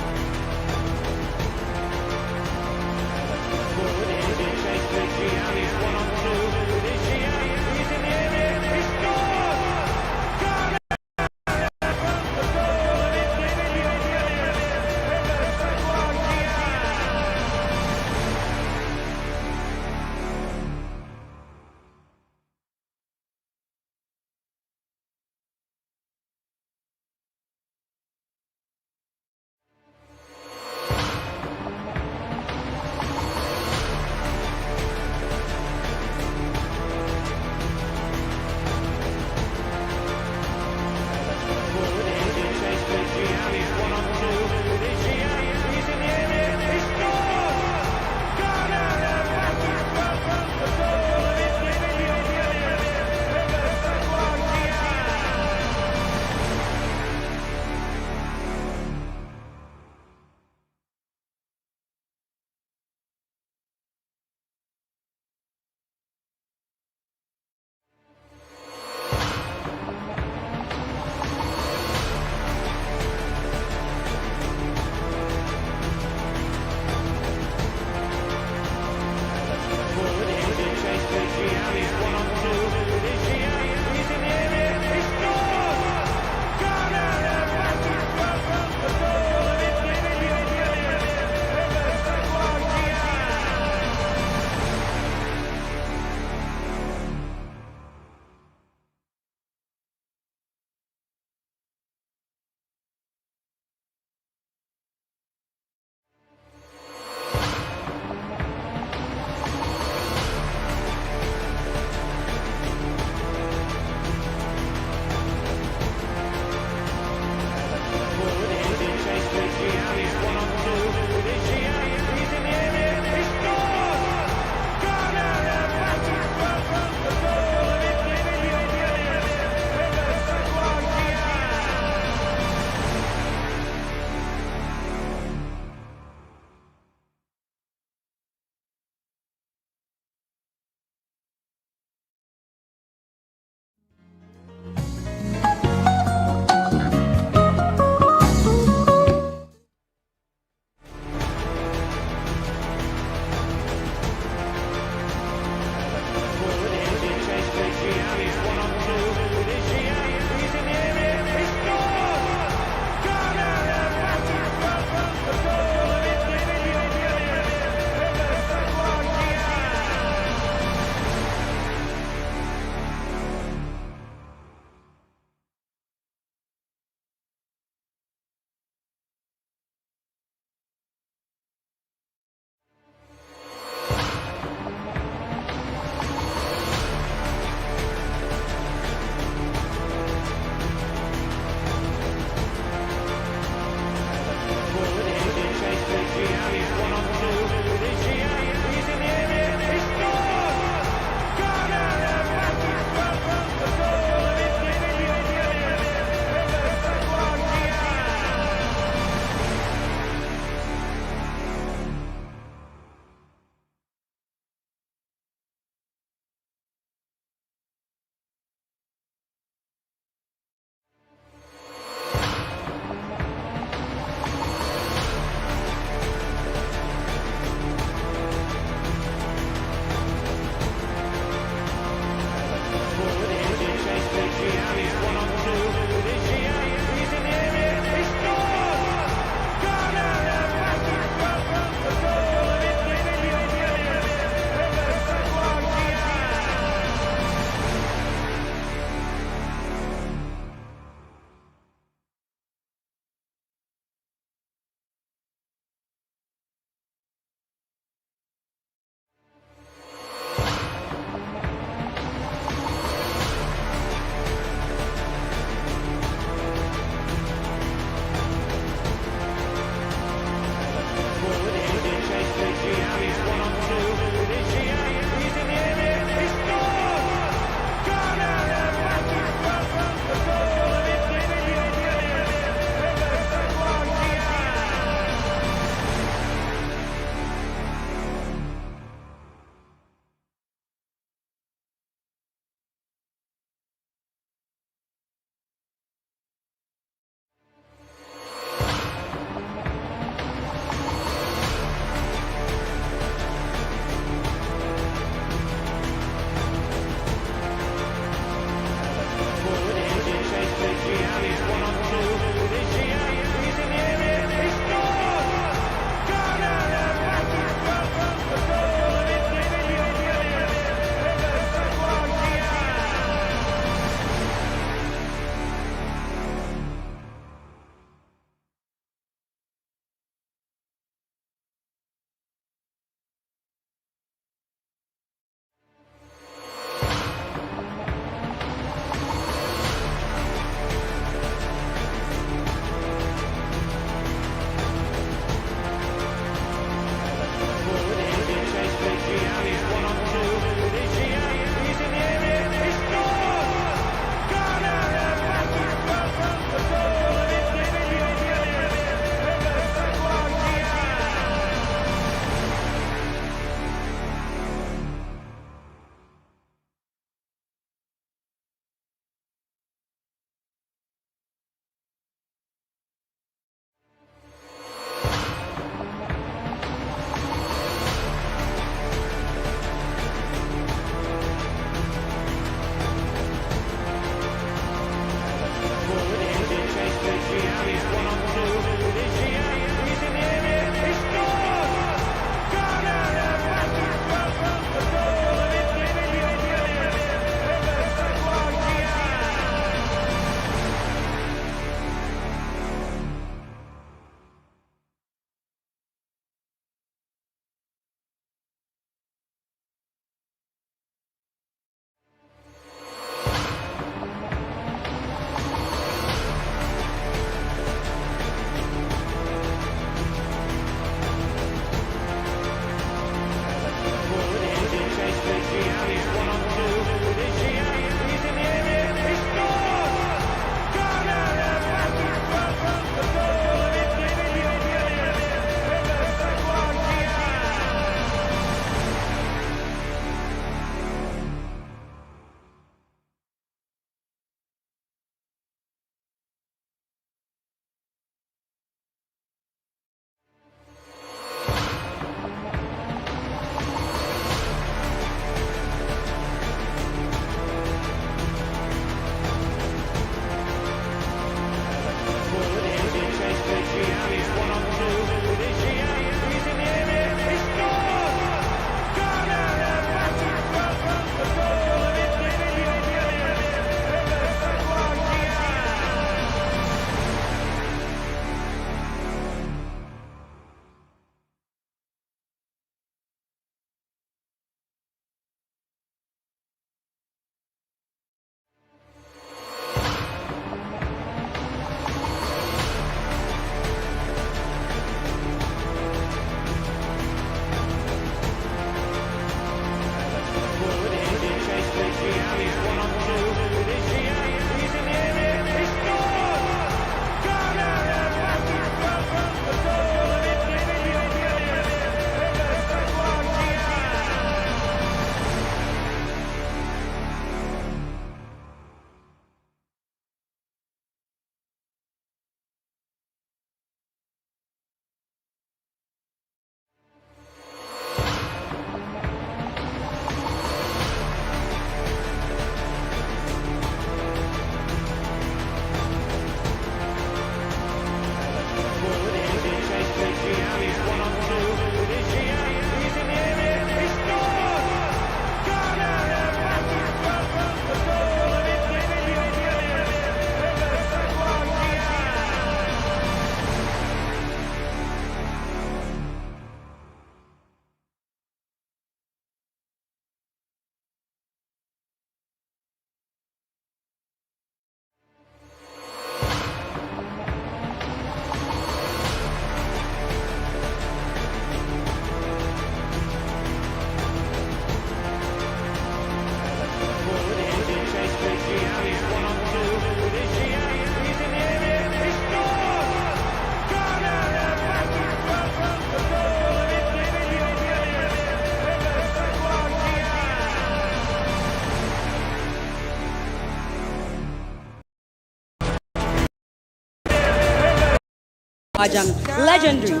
Speaker 1: Legendary.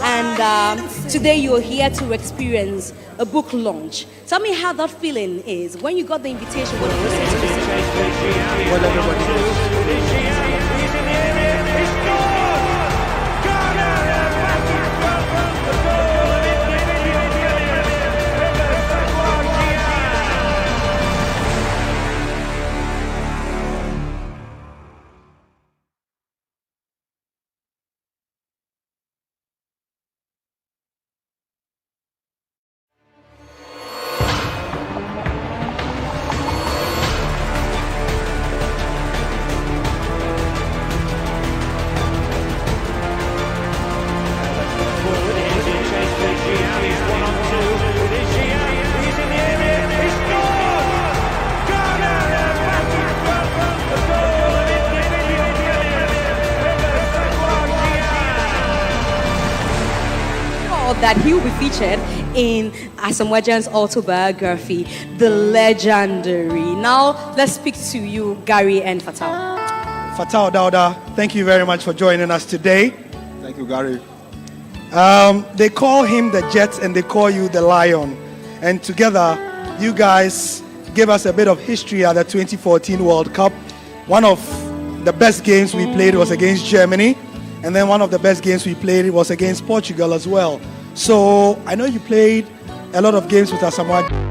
Speaker 1: And today you're here to experience a book launch. Tell me how that feeling is when you got the invitation. What that he will be featured in Asamoah's autobiography, The Legendary. Now, let's speak to you, Gary and Fatal.
Speaker 2: Fatal Dauda, thank you very much for joining us today.
Speaker 13: Thank you, Gary.
Speaker 2: They call him the Jet and they call you the Lion. And together, you guys gave us a bit of history at the 2014 World Cup. One of the best games we played was against Germany. And then one of the best games we played was against Portugal as well. So I know you played a lot of games with Asamoah.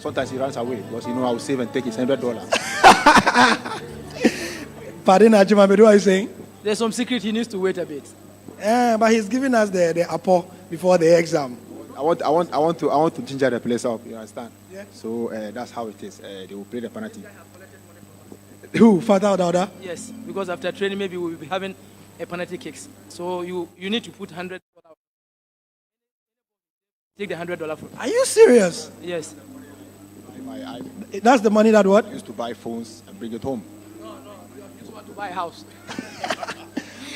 Speaker 13: Sometimes he runs away because I will save and take his $100.
Speaker 2: Pardon, Ajima, what are you saying?
Speaker 14: There's some secret. He needs to wait a bit.
Speaker 2: But he's giving us the apple before the exam.
Speaker 13: I want to ginger the place up. You understand?
Speaker 2: Yeah.
Speaker 13: So that's how it is. They will play the penalty.
Speaker 2: Who? Father or daughter?
Speaker 14: Yes, because after training, maybe we'll be having a penalty kicks. So you need to put $100. Take the $100 from.
Speaker 2: Are you serious?
Speaker 14: Yes.
Speaker 2: That's the money that what?
Speaker 13: Used to buy phones and bring it home.
Speaker 14: No, we just want to buy a house.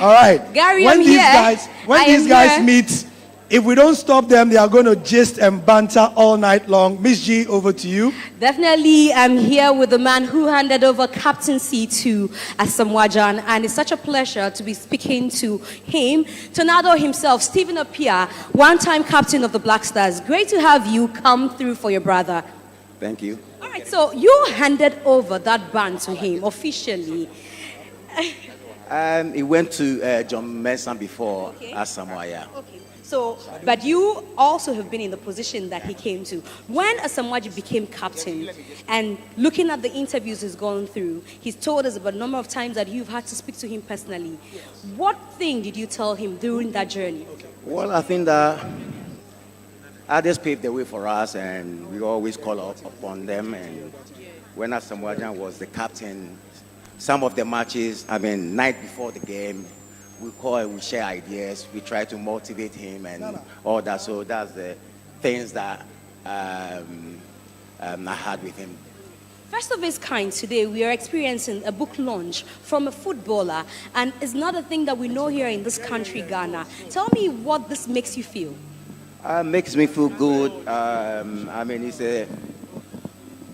Speaker 2: All right.
Speaker 1: Gary,
Speaker 2: when
Speaker 1: I'm
Speaker 2: these
Speaker 1: here.
Speaker 2: guys, when
Speaker 1: I
Speaker 2: these
Speaker 1: am
Speaker 2: guys
Speaker 1: here.
Speaker 2: meet, if we don't stop them, they are going to gist and banter all night long. Miss G, over to you.
Speaker 1: Definitely, I'm here with the man who handed over captaincy to Asamoah, and it's such a pleasure to be speaking to him. Tornado himself, Stephen Appiah, one-time captain of the Black Stars. Great to have you come through for your brother.
Speaker 15: Thank you.
Speaker 1: All right, so you handed over that band to him officially.
Speaker 15: He went to John Mason before Asamoah. Yeah.
Speaker 1: Okay. So, but you also have been in the position that he came to. When Asamoah became captain, and looking at the interviews he's gone through, he's told us about a number of times that you've had to speak to him personally. What thing did you tell him during that journey?
Speaker 15: Well, I think that others paved the way for us, and we always call up upon them. And when Asamoah was the captain, some of the matches, night before the game, we call and we share ideas. We try to motivate him and all that. So that's the things that I had with him.
Speaker 1: First of its kind, today we are experiencing a book launch from a footballer, and it's not a thing that we know here in this country, Ghana. Tell me what this makes you feel.
Speaker 15: Makes me feel good.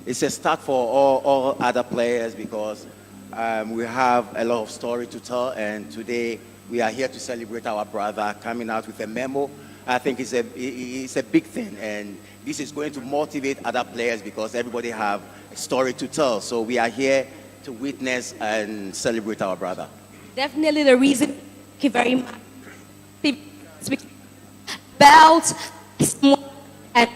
Speaker 15: It's a start for all other players because we have a lot of story to tell, and today we are here to celebrate our brother coming out with a memo. I think it's a big thing, and this is going to motivate other players because everybody have a story to tell. So we are here to witness and celebrate our brother.
Speaker 1: Definitely the reason. Thank you very much. Belt and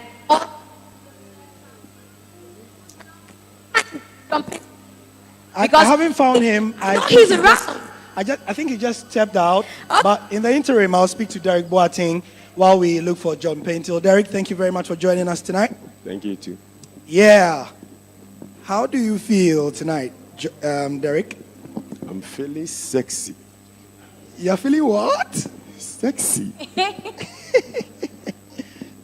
Speaker 2: I haven't found him.
Speaker 1: He's around.
Speaker 2: I think he just stepped out. But in the interim, I'll speak to Derek Boateng while we look for John Paintil. Derek, thank you very much for joining us tonight.
Speaker 16: Thank you too.
Speaker 2: Yeah. How do you feel tonight, Derek?
Speaker 16: I'm feeling sexy.
Speaker 2: You're feeling what?
Speaker 16: Sexy.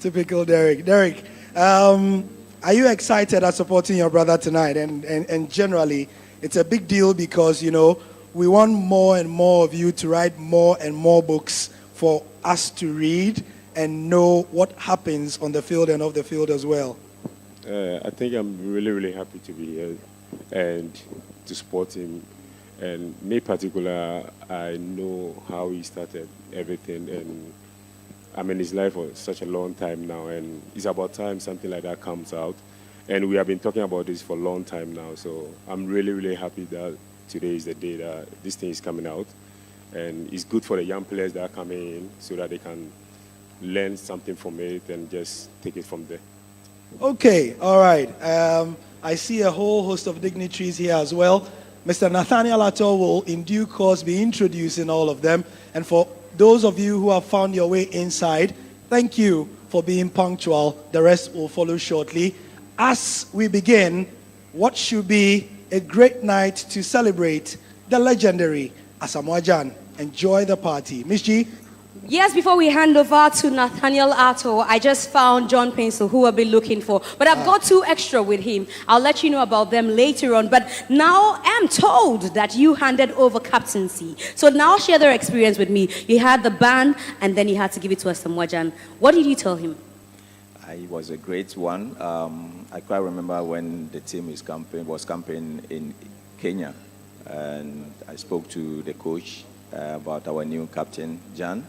Speaker 2: Typical Derek. Derek, are you excited at supporting your brother tonight? And generally, it's a big deal because, we want more and more of you to write more and more books for us to read and know what happens on the field and off the field as well.
Speaker 16: I think I'm really, really happy to be here and to support him. And me particular, I know how he started everything, and his life for such a long time now, and it's about time something like that comes out. And we have been talking about this for a long time now, so I'm really, really happy that today is the day that this thing is coming out. And it's good for the young players that are coming in so that they can learn something from it and just take it from there.
Speaker 2: Okay, all right. I see a whole host of dignitaries here as well. Mr. Nathaniel Atto will in due course be introducing all of them. And for those of you who have found your way inside, thank you for being punctual. The rest will follow shortly. As we begin, what should be a great night to celebrate the legendary Asamoah. Enjoy the party. Miss G?
Speaker 1: Yes, before we hand over to Nathaniel Atto, I just found John Paintil, who I've been looking for. But I've got two extra with him. I'll let you know about them later on. But now I'm told that you handed over captaincy. So now share their experience with me. You had the band, and then you had to give it to Asamoah. What did you tell him?
Speaker 17: It was a great one. I quite remember when the team was camping in Kenya, and I spoke to the coach about our new captain, Gyan.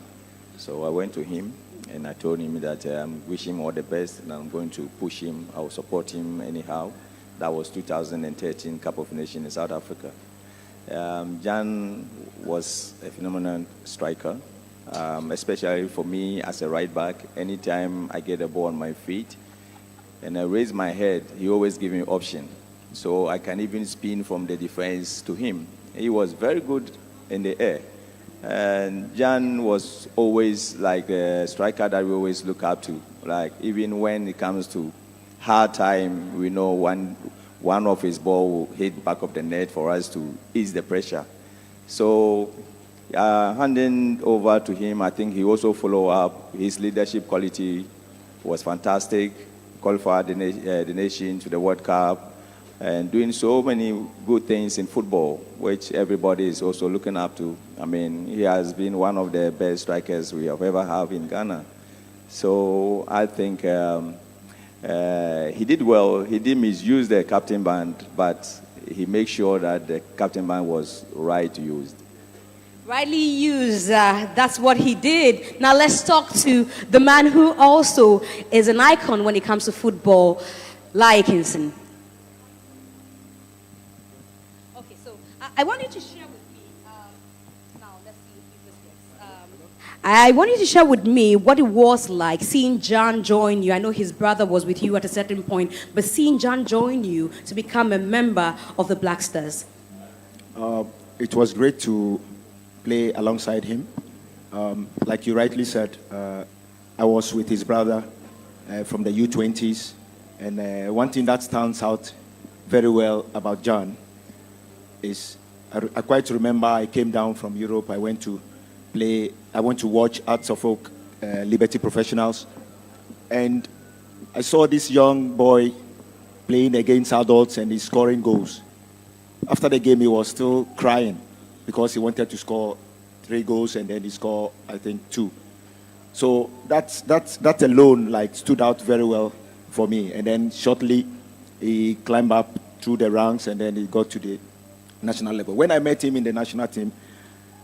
Speaker 17: So I went to him and I told him that I'm wishing him all the best and I'm going to push him. I will support him anyhow. That was 2013 Cup of Nations in South Africa. Gyan was a phenomenal striker, especially for me as a right back. Anytime I get a ball on my feet and I raise my head, he always gives me option. So I can even spin from the defense to him. He was very good in the air. And Gyan was always like a striker that we always look up to. Like even when it comes to hard time, we know one one of his ball will hit back of the net for us to ease the pressure. So handing over to him, I think he also followed up. His leadership quality was fantastic. Qualified the nation to the World Cup and doing so many good things in football, which everybody is also looking up to. I mean, he has been one of the best strikers we have ever had in Ghana. So I think he did well. He did misuse the captain band, but he made sure that the captain band was right used.
Speaker 1: Rightly used, that's what he did. Now let's talk to the man who also is an icon when it comes to football, Atkinson. Okay, so I want you to share with me, now let's see if this gets, I want you to share with me what it was like seeing Gyan join you. I know his brother was with you at a certain point, but seeing Gyan join you to become a member of the Black Stars.
Speaker 13: It was great to play alongside him. Like you rightly said, I was with his brother from the U20s, and one thing that stands out very well about Gyan is I quite remember I came down from Europe. I went to watch Asamoah Liberty Professionals, and I saw this young boy playing against adults and he's scoring goals. After the game, he was still crying because he wanted to score 3 goals and then he scored, I think, 2. So that alone stood out very well for me. And then shortly he climbed up through the ranks and then he got to the national level. When I met him in the national team,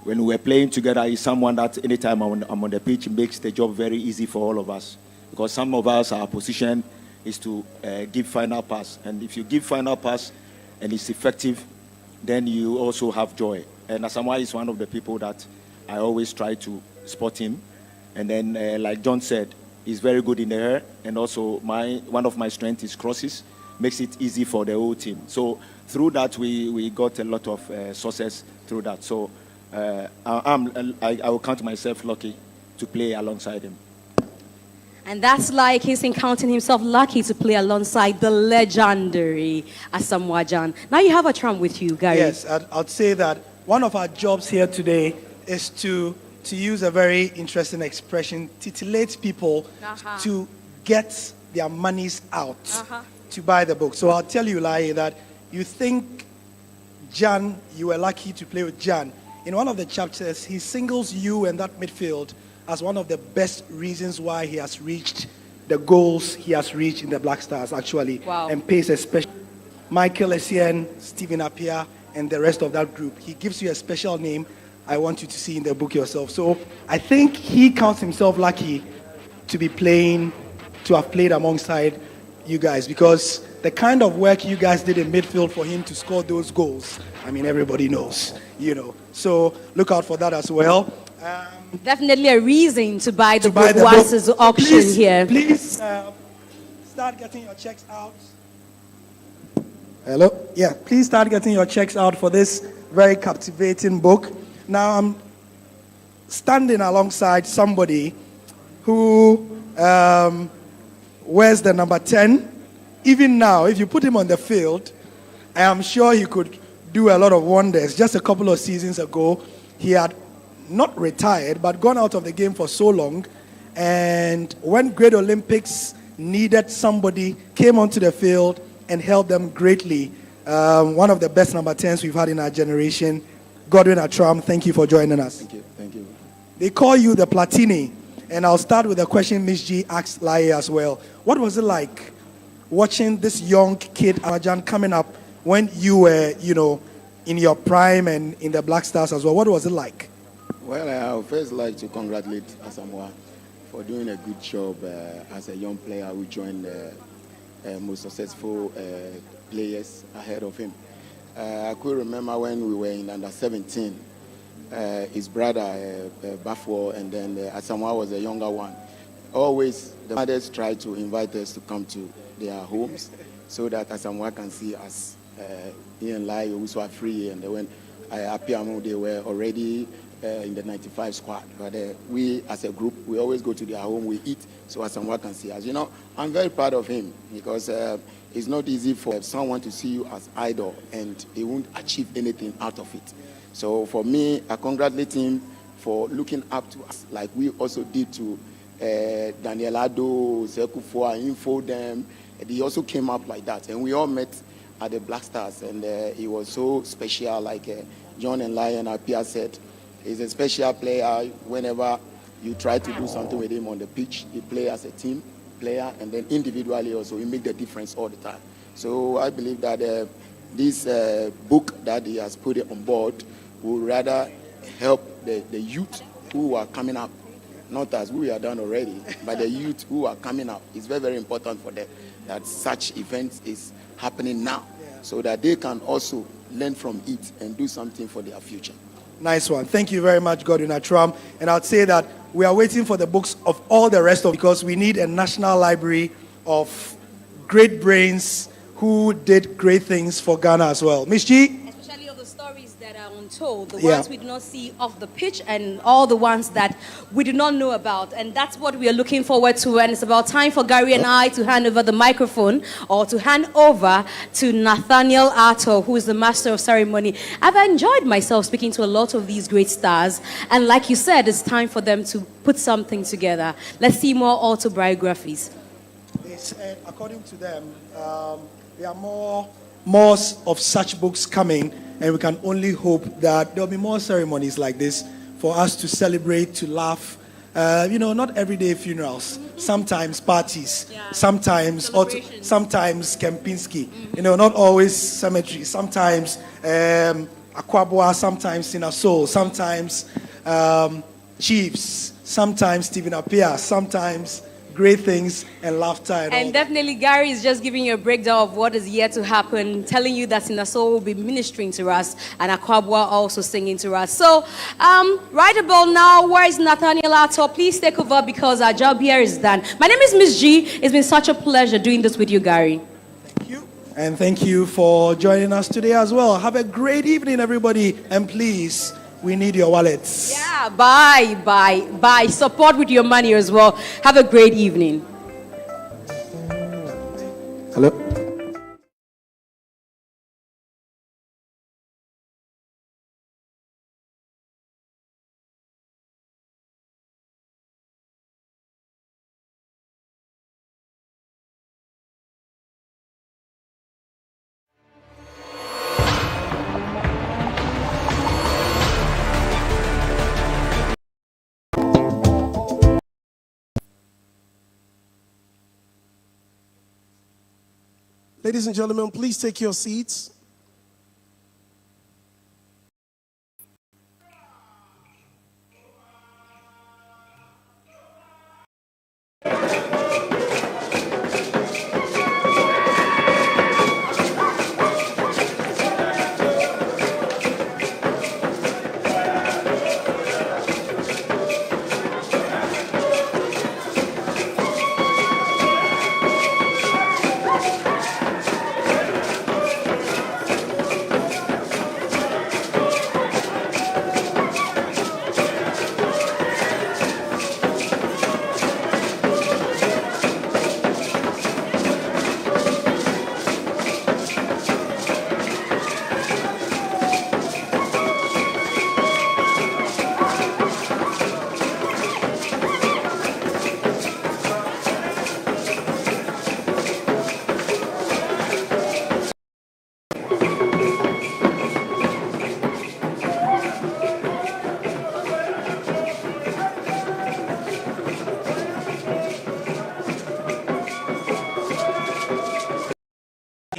Speaker 13: when we were playing together, he's someone that anytime I'm on the pitch makes the job very easy for all of us. Because some of us, our position is to give final pass. And if you give final pass and it's effective, then you also have joy. And Asamoah is one of the people that I always try to spot him. And then, like John said, he's very good in the air. And also, one of my strengths is crosses. Makes it easy for the whole team. So through that, we got a lot of success through that. So I will count myself lucky to play alongside him.
Speaker 1: And that's like he's counting himself lucky to play alongside the legendary Asamoah Gyan. Now you have a tram with you, Gary.
Speaker 2: Yes, I'd say that one of our jobs here today is to use a very interesting expression, titillate people to get their monies out to buy the book. So I'll tell you, Lai, that you think Gyan, you were lucky to play with Gyan. In one of the chapters, he singles you and that midfield as one of the best reasons why he has reached the goals he has reached in the Black Stars, actually.
Speaker 1: Wow.
Speaker 2: And pays especially Michael Essien, Stephen Appiah, and the rest of that group. He gives you a special name I want you to see in the book yourself. So I think he counts himself lucky to have played alongside you guys, because the kind of work you guys did in midfield for him to score those goals, I mean, everybody knows, So look out for that as well.
Speaker 1: Definitely a reason to buy the book once it's auction here.
Speaker 2: Please start getting your checks out. Hello? Yeah, please start getting your checks out for this very captivating book. Now I'm standing alongside somebody who wears the number 10. Even now, if you put him on the field, I am sure he could do a lot of wonders. Just a couple of seasons ago, he had not retired, but gone out of the game for so long. And when Great Olympics needed somebody, came onto the field and helped them greatly. One of the best number 10s we've had in our generation. Godwin Atram, thank you for joining us.
Speaker 13: Thank you.
Speaker 2: They call you the Platini. And I'll start with a question Miss G asked Lai as well. What was it like watching this young kid, Gyan, coming up when you were, in your prime and in the Black Stars as well? What was it like?
Speaker 7: Well, I would first like to congratulate Asamoah for doing a good job as a young player who joined the most successful players ahead of him. I could remember when we were in under 17, his brother, Bafo, and then Asamoah was a younger one. Always, the mothers try to invite us to come to their homes so that Asamoah can see us. He and Lai also are free, and when
Speaker 18: Apiamo, they were already in the 95 squad. But we, as a group, we always go to their home, we eat, so Asamoah can see us. You know, I'm very proud of him because it's not easy for someone to see you as idol and he won't achieve anything out of it. So for me, I congratulate him for looking up to us like we also did to Daniel Ado, Sekufo, Info them. He also came up like that. And we all met at the Black Stars, and he was so special, like John and Lion Apia said. He's a special player. Whenever you try to do something with him on the pitch, he plays as a team player, and then individually also, he makes the difference all the time. So I believe that this book that he has put on board will rather help the youth who are coming up, not as we are done already, but the youth who are coming up. It's very, very important for them that such events is happening now, so that they can also learn from it and do something for their future.
Speaker 2: Nice one. Thank you very much, Godwin Atram. And I'd say that we are waiting for the books of all the rest of, because we need a national library of great brains who did great things for Ghana as well. Miss G?
Speaker 1: Especially of the stories that are untold, the ones we do not see off the pitch and all the ones that we do not know about. And that's what we are looking forward to. And it's about time for Gary and I to hand over the microphone, or to hand over to Nathaniel Arto, who is the master of ceremony. I've enjoyed myself speaking to a lot of these great stars. And like you said, it's time for them to put something together. Let's see more autobiographies.
Speaker 2: According to them, there are more of such books coming, and we can only hope that there will be more ceremonies like this for us to celebrate, to laugh. Not everyday funerals. Sometimes parties. Sometimes Kempinski. Not always cemetery. Sometimes Akwabwa. Sometimes Sinasol. Sometimes Chiefs. Sometimes Stephen Apia. Sometimes great things and laughter and
Speaker 1: definitely Gary is just giving you a breakdown of what is yet to happen, telling you that Sinaso will be ministering to us and Akwabwa also singing to us. So right about now, where is Nathaniel Ato? Please take over because our job here is done. My name is Miss G. It's been such a pleasure doing this with you, Gary.
Speaker 2: Thank you. And thank you for joining us today as well. Have a great evening, everybody, and please, we need your wallets.
Speaker 1: Yeah, buy. Support with your money as well. Have a great evening.
Speaker 2: Hello.
Speaker 10: Ladies and gentlemen, please take your seats.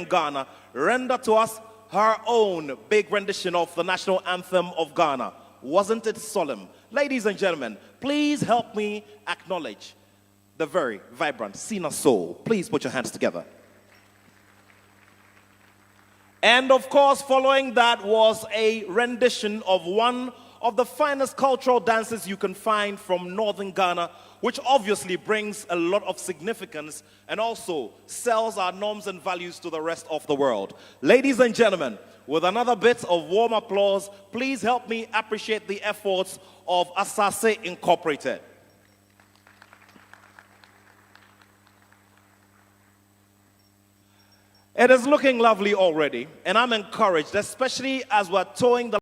Speaker 19: Ghana, render to us her own big rendition of the national anthem of Ghana. Wasn't it solemn? Ladies and gentlemen, please help me acknowledge the very vibrant Sina Soul. Please put your hands together. And of course, following that was a rendition of one of the finest cultural dances you can find from northern Ghana, which obviously brings a lot of significance and also sells our norms and values to the rest of the world. Ladies and gentlemen, with another bit of warm applause, please help me appreciate the efforts of Asase Incorporated. It is looking lovely already, and I'm encouraged, especially as we're towing the